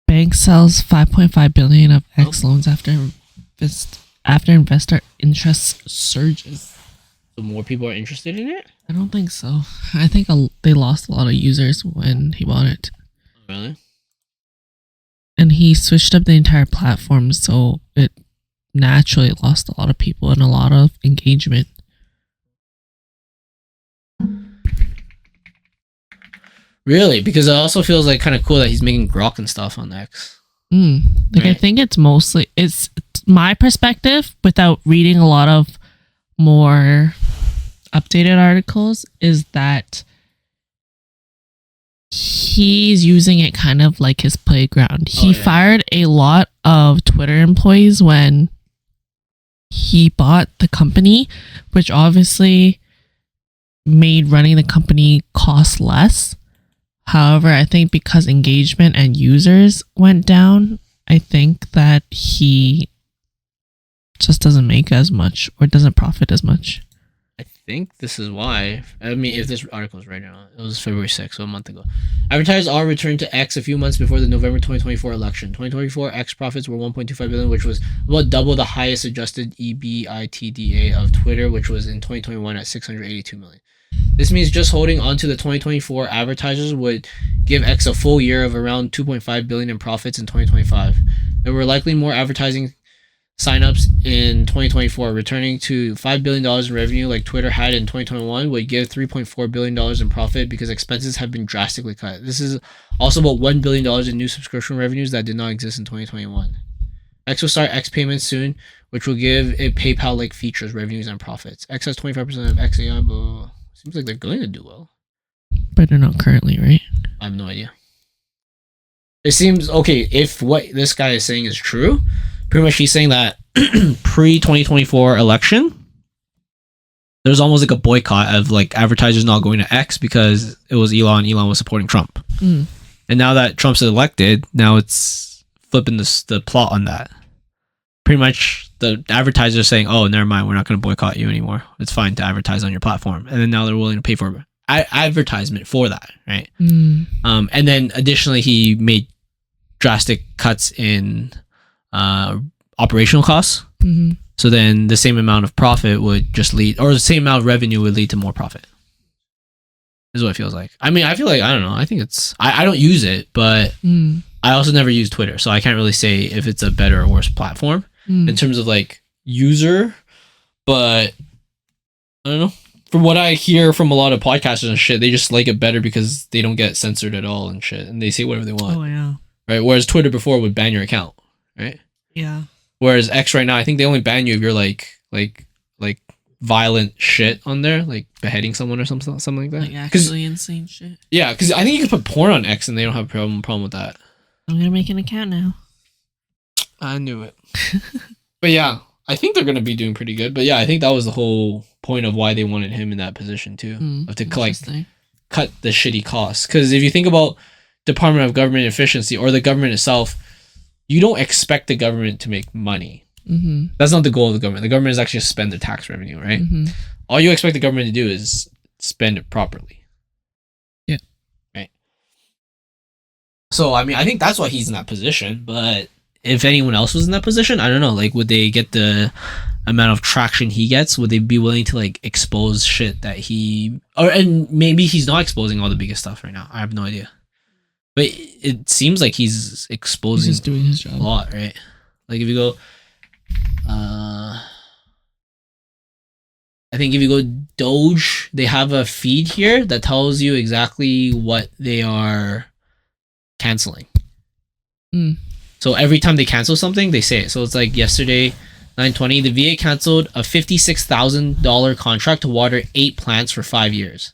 Bank sells 5.5 billion of X loans after investor interest surges. So more people are interested in it? I don't think so. I think they lost a lot of users when he bought it. Really? And he switched up the entire platform, so it naturally lost a lot of people and a lot of engagement. Really? Because it also feels like kind of cool that he's making grok and stuff on X. Right? I think it's my perspective without reading a lot of more updated articles is that he's using it kind of like his playground. He fired a lot of Twitter employees when he bought the company, which obviously made running the company cost less. However, I think because engagement and users went down, I think that he just doesn't make as much or doesn't profit as much. I think this is why. I mean, if this article is right now, it was February 6th, so a month ago. Advertisers all returned to X a few months before the November 2024 election. 2024 X profits were 1.25 billion, which was about double the highest adjusted EBITDA of Twitter, which was in 2021 at 682 million. This means just holding onto the 2024 advertisers would give X a full year of around 2.5 billion in profits in 2025. There were likely more advertising signups in 2024, returning to $5 billion in revenue like Twitter had in 2021 would give $3.4 billion in profit because expenses have been drastically cut. This is also about $1 billion in new subscription revenues that did not exist in 2021. X will start X payments soon, which will give it PayPal-like features, revenues, and profits. X has 25% of XAI, but seems like they're going to do well. But they're not currently, right? I have no idea. It seems, okay, if what this guy is saying is true, pretty much he's saying that pre-2024 election, there's almost like a boycott of like advertisers not going to X because it was Elon. Elon was supporting Trump. And now that Trump's elected, now it's flipping the plot on that. Pretty much the advertisers are saying, oh, never mind, we're not going to boycott you anymore. It's fine to advertise on your platform. And then now they're willing to pay for advertisement for that, right? And then additionally, he made drastic cuts in operational costs. So then the same amount of profit would just lead, or the same amount of revenue would lead to more profit. Is what it feels like. I mean, I feel like, I don't know. I think it's, I don't use it, but I also never use Twitter. So I can't really say if it's a better or worse platform in terms of like user. But I don't know. From what I hear from a lot of podcasters and shit, they just like it better because they don't get censored at all and shit. And they say whatever they want. Oh, yeah. Right? Whereas Twitter before would ban your account. Right? Yeah. Whereas X right now, I think they only ban you if you're like violent shit on there, like beheading someone or something like that. Like actually insane shit. Yeah, because I think you can put porn on X and they don't have a problem with that. I'm gonna make an account now. I knew it. But yeah, I think they're gonna be doing pretty good. But yeah, I think that was the whole point of why they wanted him in that position too, of to cut the shitty costs. Because if you think about Department of Government Efficiency or the government itself, you don't expect the government to make money. That's not the goal of the government. The government is actually to spend the tax revenue, right? All you expect the government to do is spend it properly. Yeah. Right. So, I mean, I think that's why he's in that position. But if anyone else was in that position, I don't know. Like, would they get the amount of traction he gets? Would they be willing to, like, expose shit that he... and maybe he's not exposing all the biggest stuff right now. I have no idea. But it seems like he's exposing he's doing his job a lot, right? Like, if you go... I think if you go DOGE, they have a feed here that tells you exactly what they are canceling. So every time they cancel something, they say it. So it's like yesterday, 9/20, the VA canceled a $56,000 contract to water 8 plants for 5 years.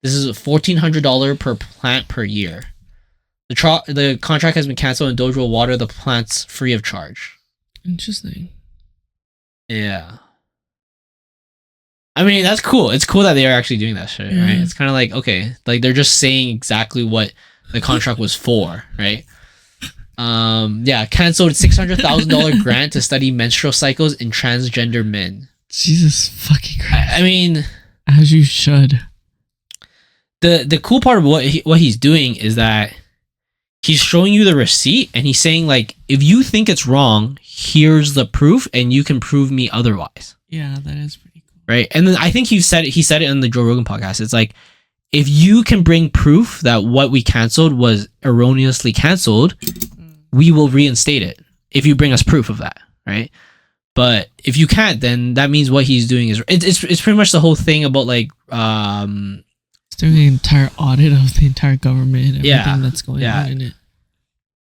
This is $1,400 per plant per year. The contract has been canceled and DOGE will water the plants free of charge. Interesting. Yeah. I mean, that's cool. It's cool that they are actually doing that shit, right? It's kind of like, okay, like they're just saying exactly what the contract was for, right? Yeah, canceled $600,000 grant to study menstrual cycles in transgender men. Jesus fucking Christ. I mean, as you should. The cool part of what he's doing is that he's showing you the receipt and he's saying like, if you think it's wrong, here's the proof and you can prove me otherwise. Yeah, that is pretty cool. Right? And then I think he said it in the Joe Rogan podcast. It's like, if you can bring proof that what we canceled was erroneously canceled, we will reinstate it if you bring us proof of that, right? But if you can't, then that means what he's doing is it's pretty much the whole thing about like it's doing the entire audit of the entire government and everything that's going on in it.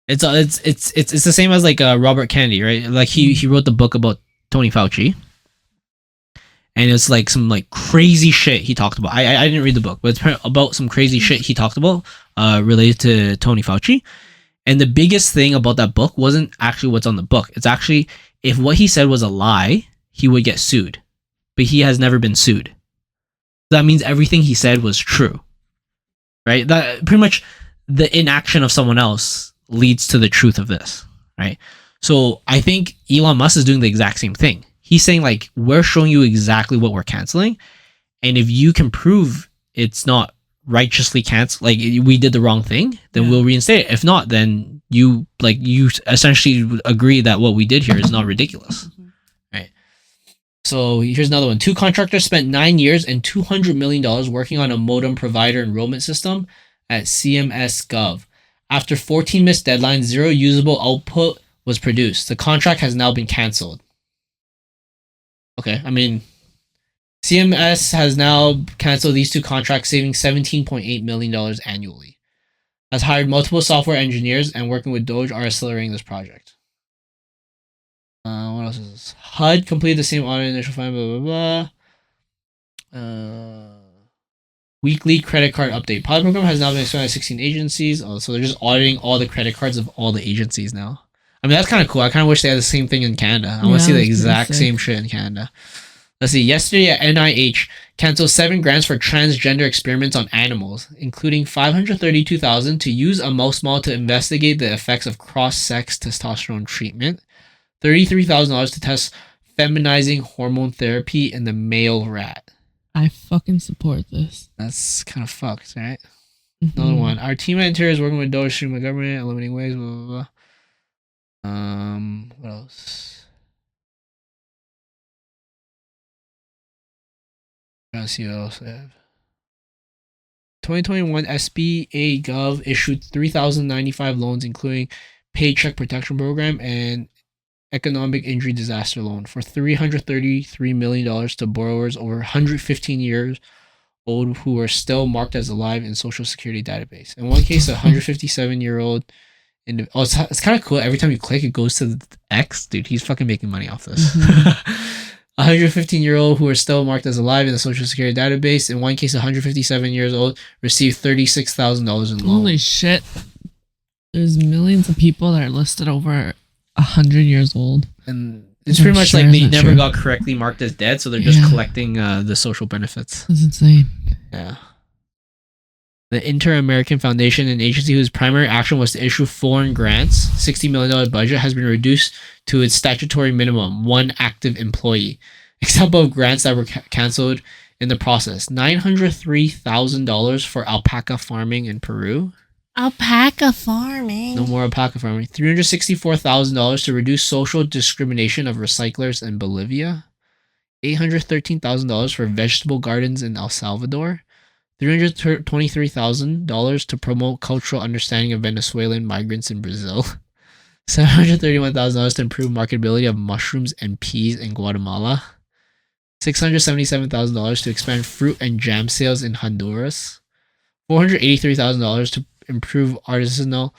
It's the same as like Robert Kennedy, right? Like he wrote the book about Tony Fauci. And it's like some like crazy shit he talked about. I didn't read the book, but it's about some crazy shit he talked about related to Tony Fauci. And the biggest thing about that book wasn't actually what's on the book. It's actually, if what he said was a lie, he would get sued. But he has never been sued. That means everything he said was true. Right? That pretty much the inaction of someone else leads to the truth of this. Right? So I think Elon Musk is doing the exact same thing. He's saying like, we're showing you exactly what we're canceling. And if you can prove it's not righteously canceled, like we did the wrong thing, then we'll reinstate it. If not, then you essentially agree that what we did here is not ridiculous. Right? So here's another one. 2 contractors spent 9 years and $200 million working on a modem provider enrollment system at CMS Gov. After 14 missed deadlines, 0 usable output was produced. The contract has now been canceled. Okay, I mean, CMS has now canceled these 2 contracts, saving $17.8 million annually. Has hired multiple software engineers and working with DOGE are accelerating this project. What else is this? HUD completed the same audit initial fine, blah, blah, blah. Weekly credit card update. Pilot program has now been expanded to 16 agencies. Oh, so they're just auditing all the credit cards of all the agencies now. I mean, that's kind of cool. I kind of wish they had the same thing in Canada. I want to see the exact same shit in Canada. Let's see. Yesterday at NIH canceled 7 grants for transgender experiments on animals, including $532,000 to use a mouse model to investigate the effects of cross-sex testosterone treatment, $33,000 to test feminizing hormone therapy in the male rat. I fucking support this. That's kind of fucked, right? Another one. Our team at Interior is working with DOGE, streaming the government, eliminating ways, blah, blah, blah. What else? Let's see what else I have. 2021 SBA Gov issued 3,095 loans, including Paycheck Protection Program and Economic Injury Disaster Loan for $333 million to borrowers over 115 years old who are still marked as alive in Social Security database. In one case, a 157-year-old. It's kind of cool. Every time you click, it goes to the X. Dude, he's fucking making money off this. A 115-year-old who are still marked as alive in the Social Security database. In one case, 157 years old received $36,000 in loans. Holy shit! There's millions of people that are listed over 100 years old, and it's pretty much like they never got correctly marked as dead, so they're just collecting the social benefits. That's insane. Yeah. The Inter-American Foundation, an agency whose primary action was to issue foreign grants, $60 million budget has been reduced to its statutory minimum, 1 active employee. Example of grants that were canceled in the process: $903,000 for alpaca farming in Peru. Alpaca farming. No more alpaca farming. $364,000 to reduce social discrimination of recyclers in Bolivia. $813,000 for vegetable gardens in El Salvador. $323,000 to promote cultural understanding of Venezuelan migrants in Brazil. $731,000 to improve marketability of mushrooms and peas in Guatemala. $677,000 to expand fruit and jam sales in Honduras. $483,000 to improve artisanal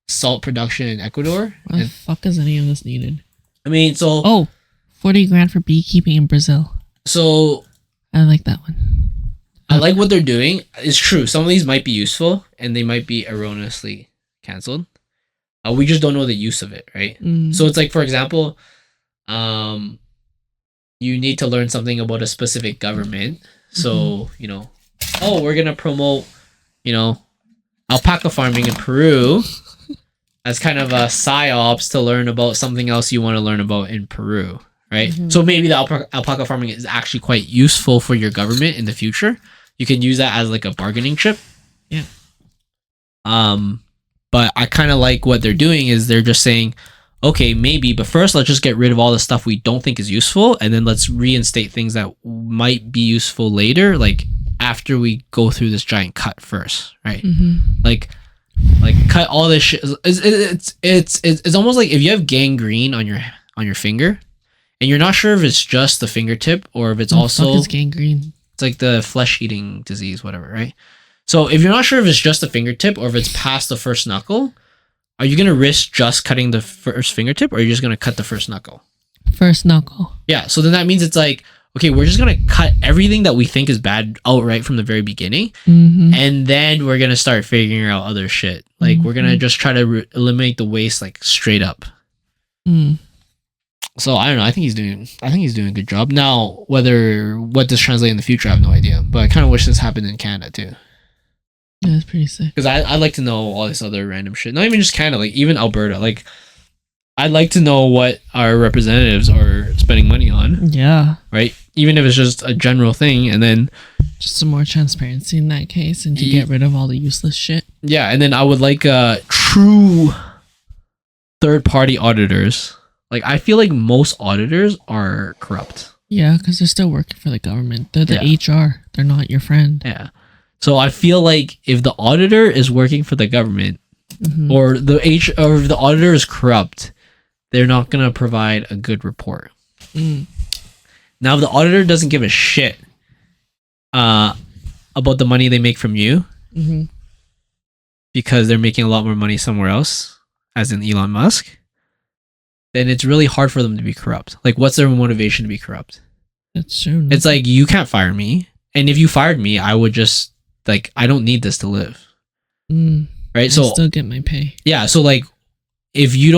salt production in Ecuador. Why the fuck is any of this needed? I mean, so... 40 grand for beekeeping in Brazil. So... I like that one. I like what they're doing. It's true. Some of these might be useful, and they might be erroneously canceled. We just don't know the use of it, right? So it's like, for example, you need to learn something about a specific government. So, we're going to promote, alpaca farming in Peru as kind of a psyops to learn about something else you want to learn about in Peru, right? So maybe the alpaca farming is actually quite useful for your government in the future. You can use that as like a bargaining chip. Yeah. But I kind of like what they're doing is they're just saying, okay, maybe, but first let's just get rid of all the stuff we don't think is useful, and then let's reinstate things that might be useful later, like after we go through this giant cut first, right? Like cut all this shit. It's almost like if you have gangrene on your finger, and you're not sure if it's just the fingertip or if it's also fuck is gangrene. It's like the flesh-eating disease, whatever, right? So if you're not sure if it's just the fingertip or if it's past the first knuckle, are you going to risk just cutting the first fingertip, or are you just going to cut the first knuckle? First knuckle. Yeah, so then that means it's like, okay, we're just going to cut everything that we think is bad outright from the very beginning, and then we're going to start figuring out other shit. Like, we're going to just try to eliminate the waste, like, straight up. So I don't know. I think he's doing a good job. Now, what this translate in the future, I have no idea. But I kind of wish this happened in Canada too. Yeah, that's pretty sick. Because I'd like to know all this other random shit. Not even just Canada, like even Alberta. Like, I'd like to know what our representatives are spending money on. Yeah. Right. Even if it's just a general thing, and then just some more transparency in that case, and to get rid of all the useless shit. Yeah, and then I would like true third-party auditors. Like, I feel like most auditors are corrupt. Yeah, because they're still working for the government. They're the HR. They're not your friend. Yeah. So I feel like if the auditor is working for the government, or or if the auditor is corrupt, they're not going to provide a good report. Now, if the auditor doesn't give a shit about the money they make from you, because they're making a lot more money somewhere else, as in Elon Musk, then it's really hard for them to be corrupt. Like, what's their motivation to be corrupt? That's true. It's like, you can't fire me. And if you fired me, I would just, like, I don't need this to live. Right? I still get my pay. Yeah. So, like, if you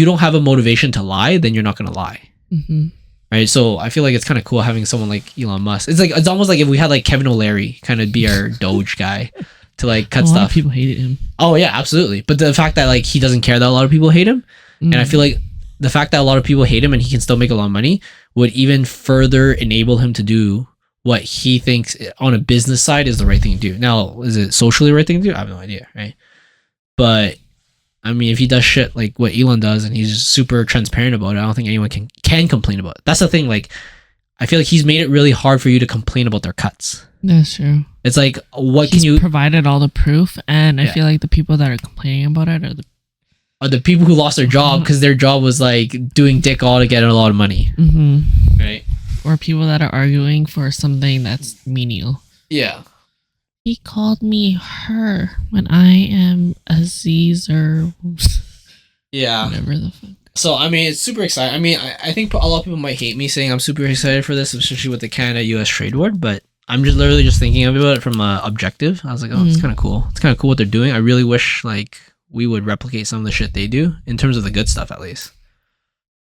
don't have a motivation to lie, then you're not gonna lie. Mm-hmm. Right. So I feel like it's kind of cool having someone like Elon Musk. It's almost like if we had like Kevin O'Leary kind of be our DOGE guy to like cut a lot stuff. of people hated him. Oh yeah, absolutely. But the fact that like he doesn't care that a lot of people hate him, and I feel like the fact that a lot of people hate him and he can still make a lot of money would even further enable him to do what he thinks on a business side is the right thing to do. Now, is it socially the right thing to do? I have no idea, right? But I mean, if he does shit like what Elon does and he's just super transparent about it, I don't think anyone can complain about it. That's the thing. Like, I feel like he's made it really hard for you to complain about their cuts. That's true. It's like, what He's can you provided all the proof, and I feel like the people that are complaining about it are the people who lost their job because their job was like doing dick all to get a lot of money, right? Or people that are arguing for something that's menial. Yeah. He called me her when I am Aziz or whatever the fuck. So I mean, it's super exciting. I mean, I think a lot of people might hate me saying I'm super excited for this, especially with the Canada-US trade war. But I'm just literally just thinking about it from an objective. I was like, oh, it's kind of cool. It's kind of cool what they're doing. I really wish like we would replicate some of the shit they do in terms of the good stuff, at least.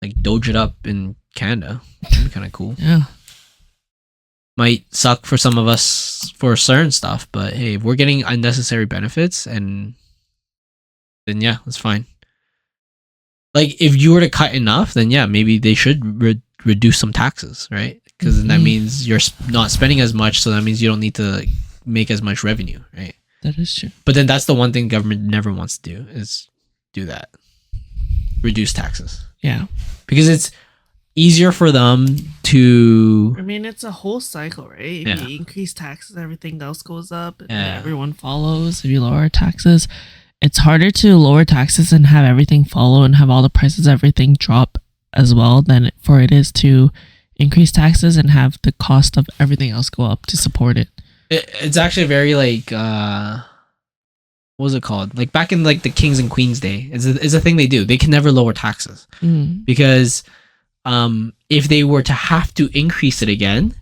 Like doge it up in Canada. That'd be kind of cool. Yeah. Might suck for some of us for certain stuff, but hey, if we're getting unnecessary benefits, and then yeah, that's fine. Like if you were to cut enough, then yeah, maybe they should reduce some taxes, right? Because then that means you're not spending as much, so that means you don't need to make as much revenue, right? That is true. But then that's the one thing government never wants to do is do that. Reduce taxes. Yeah. Because it's easier for them to... I mean, it's a whole cycle, right? If you increase taxes, everything else goes up. And everyone follows. If you lower taxes, it's harder to lower taxes and have everything follow and have all the prices, everything drop as well than for it is to increase taxes and have the cost of everything else go up to support it. It's actually very like... what was it called? Like back in like the kings and queens day, is a thing they do. They can never lower taxes because if they were to have to increase it again,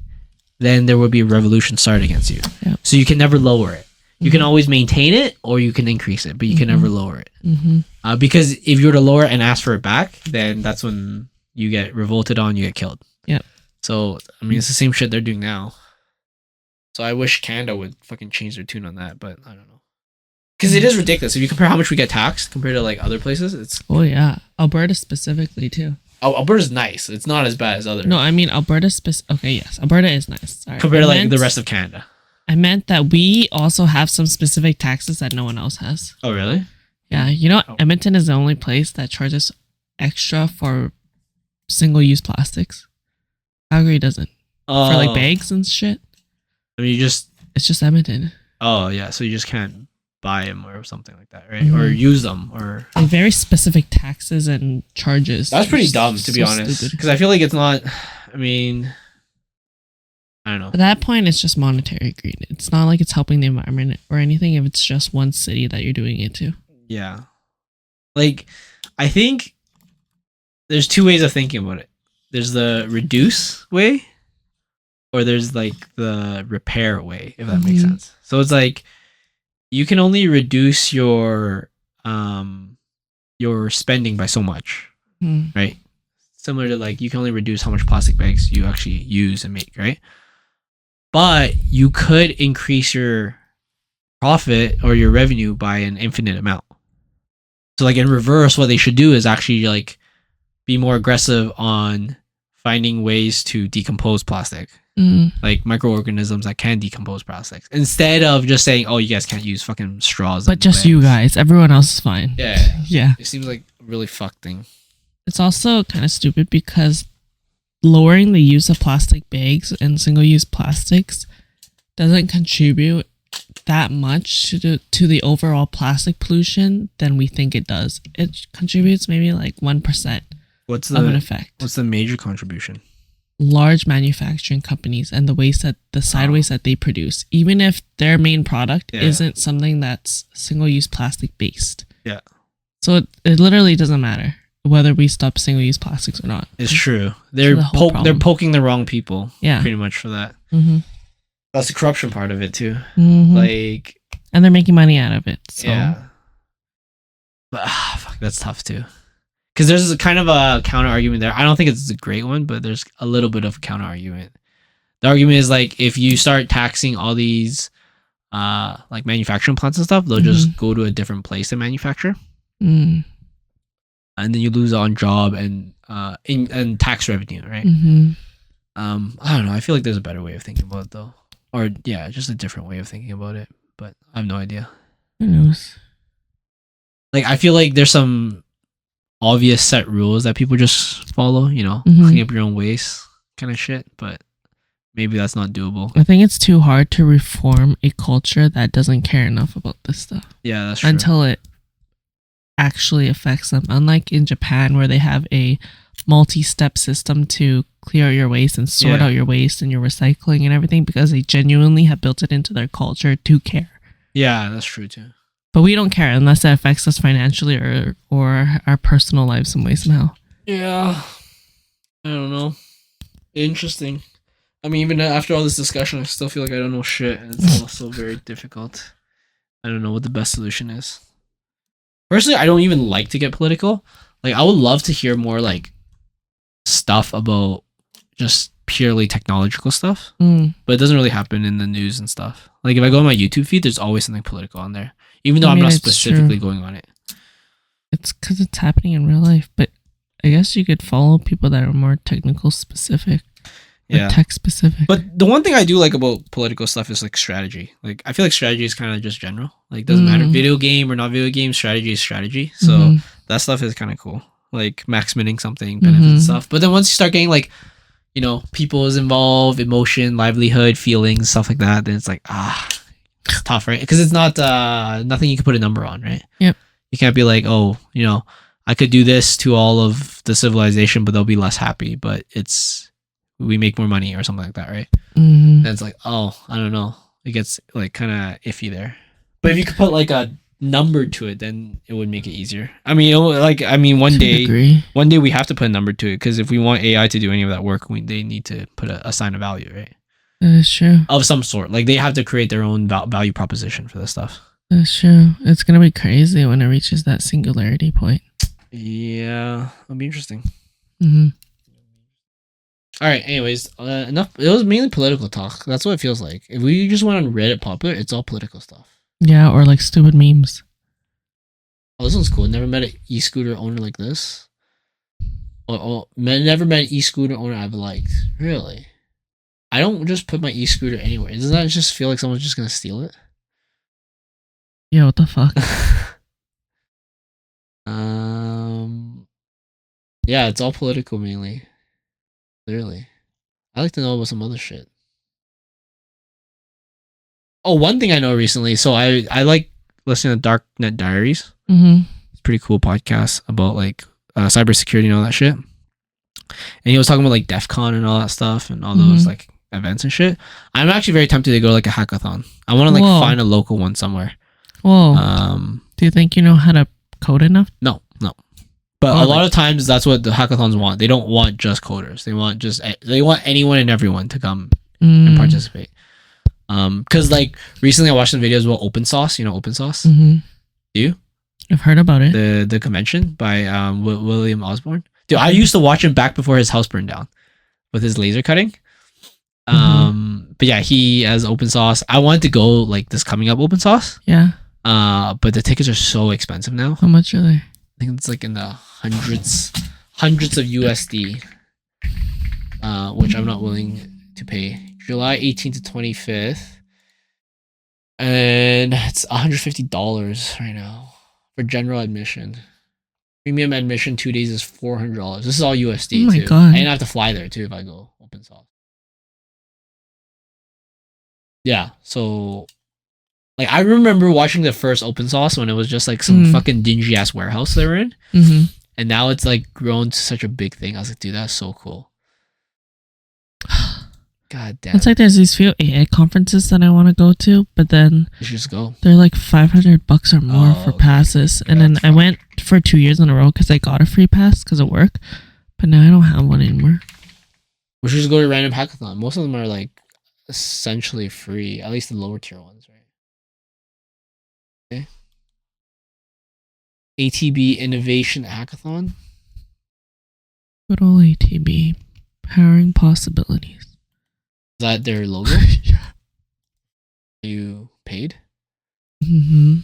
then there would be a revolution started against you. Yep. So you can never lower it. You can always maintain it or you can increase it, but you can never lower it. Because if you were to lower it and ask for it back, then that's when you get revolted on, you get killed. Yep. So, I mean, it's the same shit they're doing now. So I wish Canada would fucking change their tune on that, but I don't know. Because it is ridiculous. If you compare how much we get taxed compared to like other places, it's... Oh yeah. Alberta specifically too. Oh, Alberta's nice. It's not as bad as other. No, I mean Alberta okay, yes. Alberta is nice. Sorry. Compared to like the rest of Canada. I meant that we also have some specific taxes that no one else has. Oh, really? Yeah. You know, Edmonton is the only place that charges extra for single-use plastics. Calgary doesn't. For like bags and shit. I mean, it's just Edmonton. Oh, yeah. So you just can't buy them or something like that, right? Or use them or... Like very specific taxes and charges. That's pretty dumb, to be honest. Because I feel like it's not... I mean... I don't know. At that point, it's just monetary greed. It's not like it's helping the environment or anything if it's just one city that you're doing it to. Yeah. Like, I think there's two ways of thinking about it. There's the reduce way or there's like the repair way, if that makes sense. So it's like you can only reduce your spending by so much, right? Similar to like you can only reduce how much plastic bags you actually use and make, right? But you could increase your profit or your revenue by an infinite amount. So like in reverse, what they should do is actually like be more aggressive on finding ways to decompose plastic. Like microorganisms that can decompose plastics. Instead of just saying, oh, you guys can't use fucking straws. But just bags. You guys. Everyone else is fine. Yeah. Yeah. It seems like a really fucked thing. It's also kind of stupid because lowering the use of plastic bags and single-use plastics doesn't contribute that much to the overall plastic pollution than we think it does. It contributes maybe like 1% of an effect. What's the major contribution? Large manufacturing companies and the waste that the side waste that they produce, even if their main product isn't something that's single-use plastic based. Yeah. So it literally doesn't matter whether we stop single-use plastics or not. It's true. They're poking the wrong people. Yeah. Pretty much for that. That's the corruption part of it too. Like, and they're making money out of it. So. Yeah. But fuck, that's tough too. Because there's a kind of a counter argument there. I don't think it's a great one, but there's a little bit of a counter argument. The argument is like if you start taxing all these like manufacturing plants and stuff, they'll just go to a different place to manufacture. Mm. And then you lose on job and tax revenue, right? I don't know. I feel like there's a better way of thinking about it though. Or yeah, just a different way of thinking about it. But I have no idea. Who knows? Like I feel like there's some obvious set rules that people just follow, you know, clean up your own waste kind of shit, but maybe that's not doable. I think it's too hard to reform a culture that doesn't care enough about this stuff. Yeah, that's true. Until it actually affects them. Unlike in Japan where they have a multi-step system to clear out your waste and sort out your waste and your recycling and everything because they genuinely have built it into their culture to care. Yeah, that's true too. But we don't care unless it affects us financially or our personal lives some way, somehow. Yeah. I don't know. Interesting. I mean, even after all this discussion, I still feel like I don't know shit. And it's also very difficult. I don't know what the best solution is. Personally, I don't even like to get political. Like, I would love to hear more, like, stuff about just purely technological stuff. But it doesn't really happen in the news and stuff. Like, if I go on my YouTube feed, there's always something political on there. Even though I'm not specifically going on it. It's because it's happening in real life. But I guess you could follow people that are more technical specific. Yeah. Tech specific. But the one thing I do like about political stuff is like strategy. Like I feel like strategy is kind of just general. Like it doesn't matter video game or not video game, strategy is strategy. So that stuff is kind of cool. Like max-minning something, benefits stuff. But then once you start getting like, you know, people is involved, emotion, livelihood, feelings, stuff like that, then it's like, it's tough, right? Because it's not nothing you can put a number on, right? Yep. You can't be like, oh, you know, I could do this to all of the civilization, but they'll be less happy. But we make more money or something like that, right? And it's like, oh, I don't know. It gets like kind of iffy there. But if you could put like a number to it, then it would make it easier. I mean, one day we have to put a number to it because if we want AI to do any of that work, they need to put a sign of value, right? That's true. Of some sort. Like they have to create their own value proposition for this stuff. That's true. It's gonna be crazy when it reaches that singularity point. Yeah, it'll be interesting. All right. Anyways, enough. It was mainly political talk. That's what it feels like. If we just went on Reddit Popular, it's all political stuff. Yeah, or like stupid memes. Oh, this one's cool. Never met an e-scooter owner like this. Never met an e-scooter owner I've liked. Really? I don't just put my e-scooter anywhere. Doesn't that just feel like someone's just gonna steal it? Yeah. What the fuck? Yeah, it's all political mainly. Clearly. I like to know about some other shit. Oh, one thing I know recently. So I like listening to Darknet Diaries. It's a pretty cool podcast about like cybersecurity and all that shit. And he was talking about like DEF CON and all that stuff and all those like events and shit. I'm actually very tempted to go to like a hackathon. I want to like find a local one somewhere. Whoa. Do you think you know how to code enough? No. But a lot of times that's what the hackathons want. They don't want just coders. They want anyone and everyone to come and participate. Because like recently I watched some videos about open source. You know open source? Do you? I've heard about it. The convention by William Osborne. Dude, I used to watch him back before his house burned down with his laser cutting. But yeah, he has open source. I wanted to go like this coming up open source. Yeah. But the tickets are so expensive now. How much are they? I think it's like in the hundreds of USD, which I'm not willing to pay. July 18th to 25th, and it's $150 right now for general admission. Premium admission 2 days is $400. This is all USD oh my too. God. And I have to fly there too if I go open source. Yeah, so like I remember watching the first open source when it was just like some fucking dingy ass warehouse they were in. And now it's like grown to such a big thing. I was like, dude, that's so cool. God damn. It's like there's these few AI conferences that I want to go to, but then you should just go. They're like $500 or more for passes. And then I went for 2 years in a row because I got a free pass because of work, but now I don't have one anymore. We should just go to random hackathon. Most of them are like essentially free, at least the lower tier ones, right? Okay. ATB Innovation Hackathon. Good old ATB, powering possibilities. Is that their logo? Yeah. Are you paid? Mm-hmm.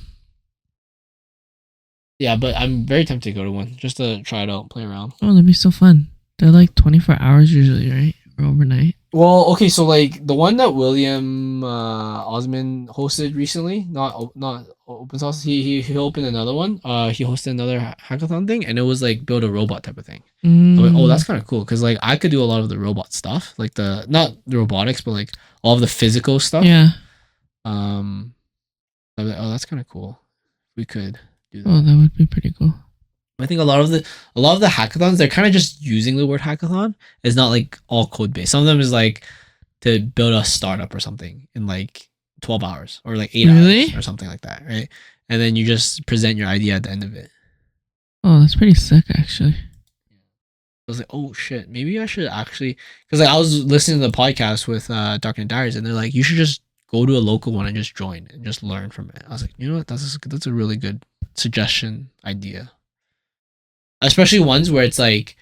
Yeah, but I'm very tempted to go to one just to try it out, play around. Oh, that'd be so fun. They're like 24 hours usually, right? Or overnight. Well, okay, so like the one that William Osman hosted recently, not open source. He opened another one. He hosted another hackathon thing, and it was like build a robot type of thing. So like, oh, that's kind of cool because like I could do a lot of the robot stuff, like the not the robotics, but like all of the physical stuff. Yeah. I'm like, oh, that's kind of cool. We could do that. Oh, that would be pretty cool. I think a lot of the hackathons, they're kind of just using the word hackathon. It's not like all code based. Some of them is like to build a startup or something in like 12 hours or like 8 Really? hours or something like that, right? And then you just present your idea at the end of it. Oh, that's pretty sick, actually. I was like, oh shit, maybe I should actually, because like I was listening to the podcast with Dark Diaries, and they're like, you should just go to a local one and just join and just learn from it. I was like, you know what, that's a really good suggestion idea. Especially ones where it's like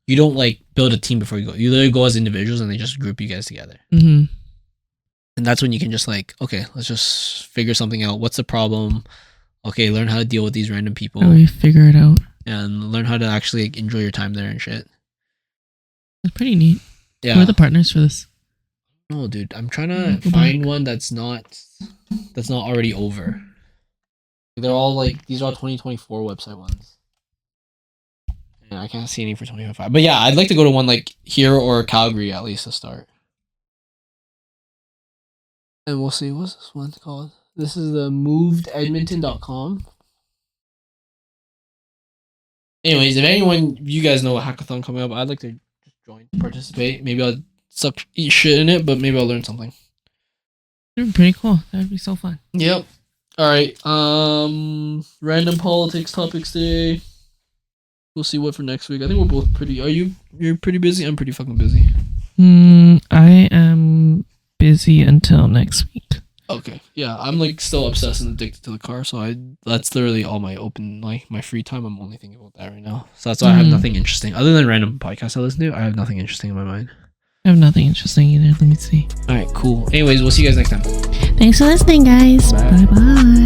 you don't like build a team before you go. You literally go as individuals and they just group you guys together. Mm-hmm. And that's when you can just like, okay, let's just figure something out. What's the problem? Okay, learn how to deal with these random people How do we figure it out? and learn how to actually like, enjoy your time there and shit. That's pretty neat. Yeah. Who are the partners for this? No, dude, I'm trying Yeah, to go find back. one that's not already over. They're all like these are all 2024 website ones. And I can't see any for 2025. But yeah, I'd like to go to one like here or Calgary at least to start. And we'll see. What's this one called? This is the movededmonton.com. Anyways, if anyone, you guys know a hackathon coming up, I'd like to just join, participate. Maybe I'll suck, eat shit in it, but maybe I'll learn something. Pretty cool. That'd be so fun. Yep. All right. Random politics topics today. We'll see what for next week. I think we're both pretty. You're pretty busy. I'm pretty fucking busy. I am busy until next week. Okay. Yeah, I'm like still obsessed and addicted to the car, so that's literally all my open like my free time. I'm only thinking about that right now. So that's why I have nothing interesting other than random podcasts I listen to. I have nothing interesting in my mind. I have nothing interesting either. Let me see. All right, cool. Anyways, we'll see you guys next time. Thanks for listening, guys. Bye. Bye-bye.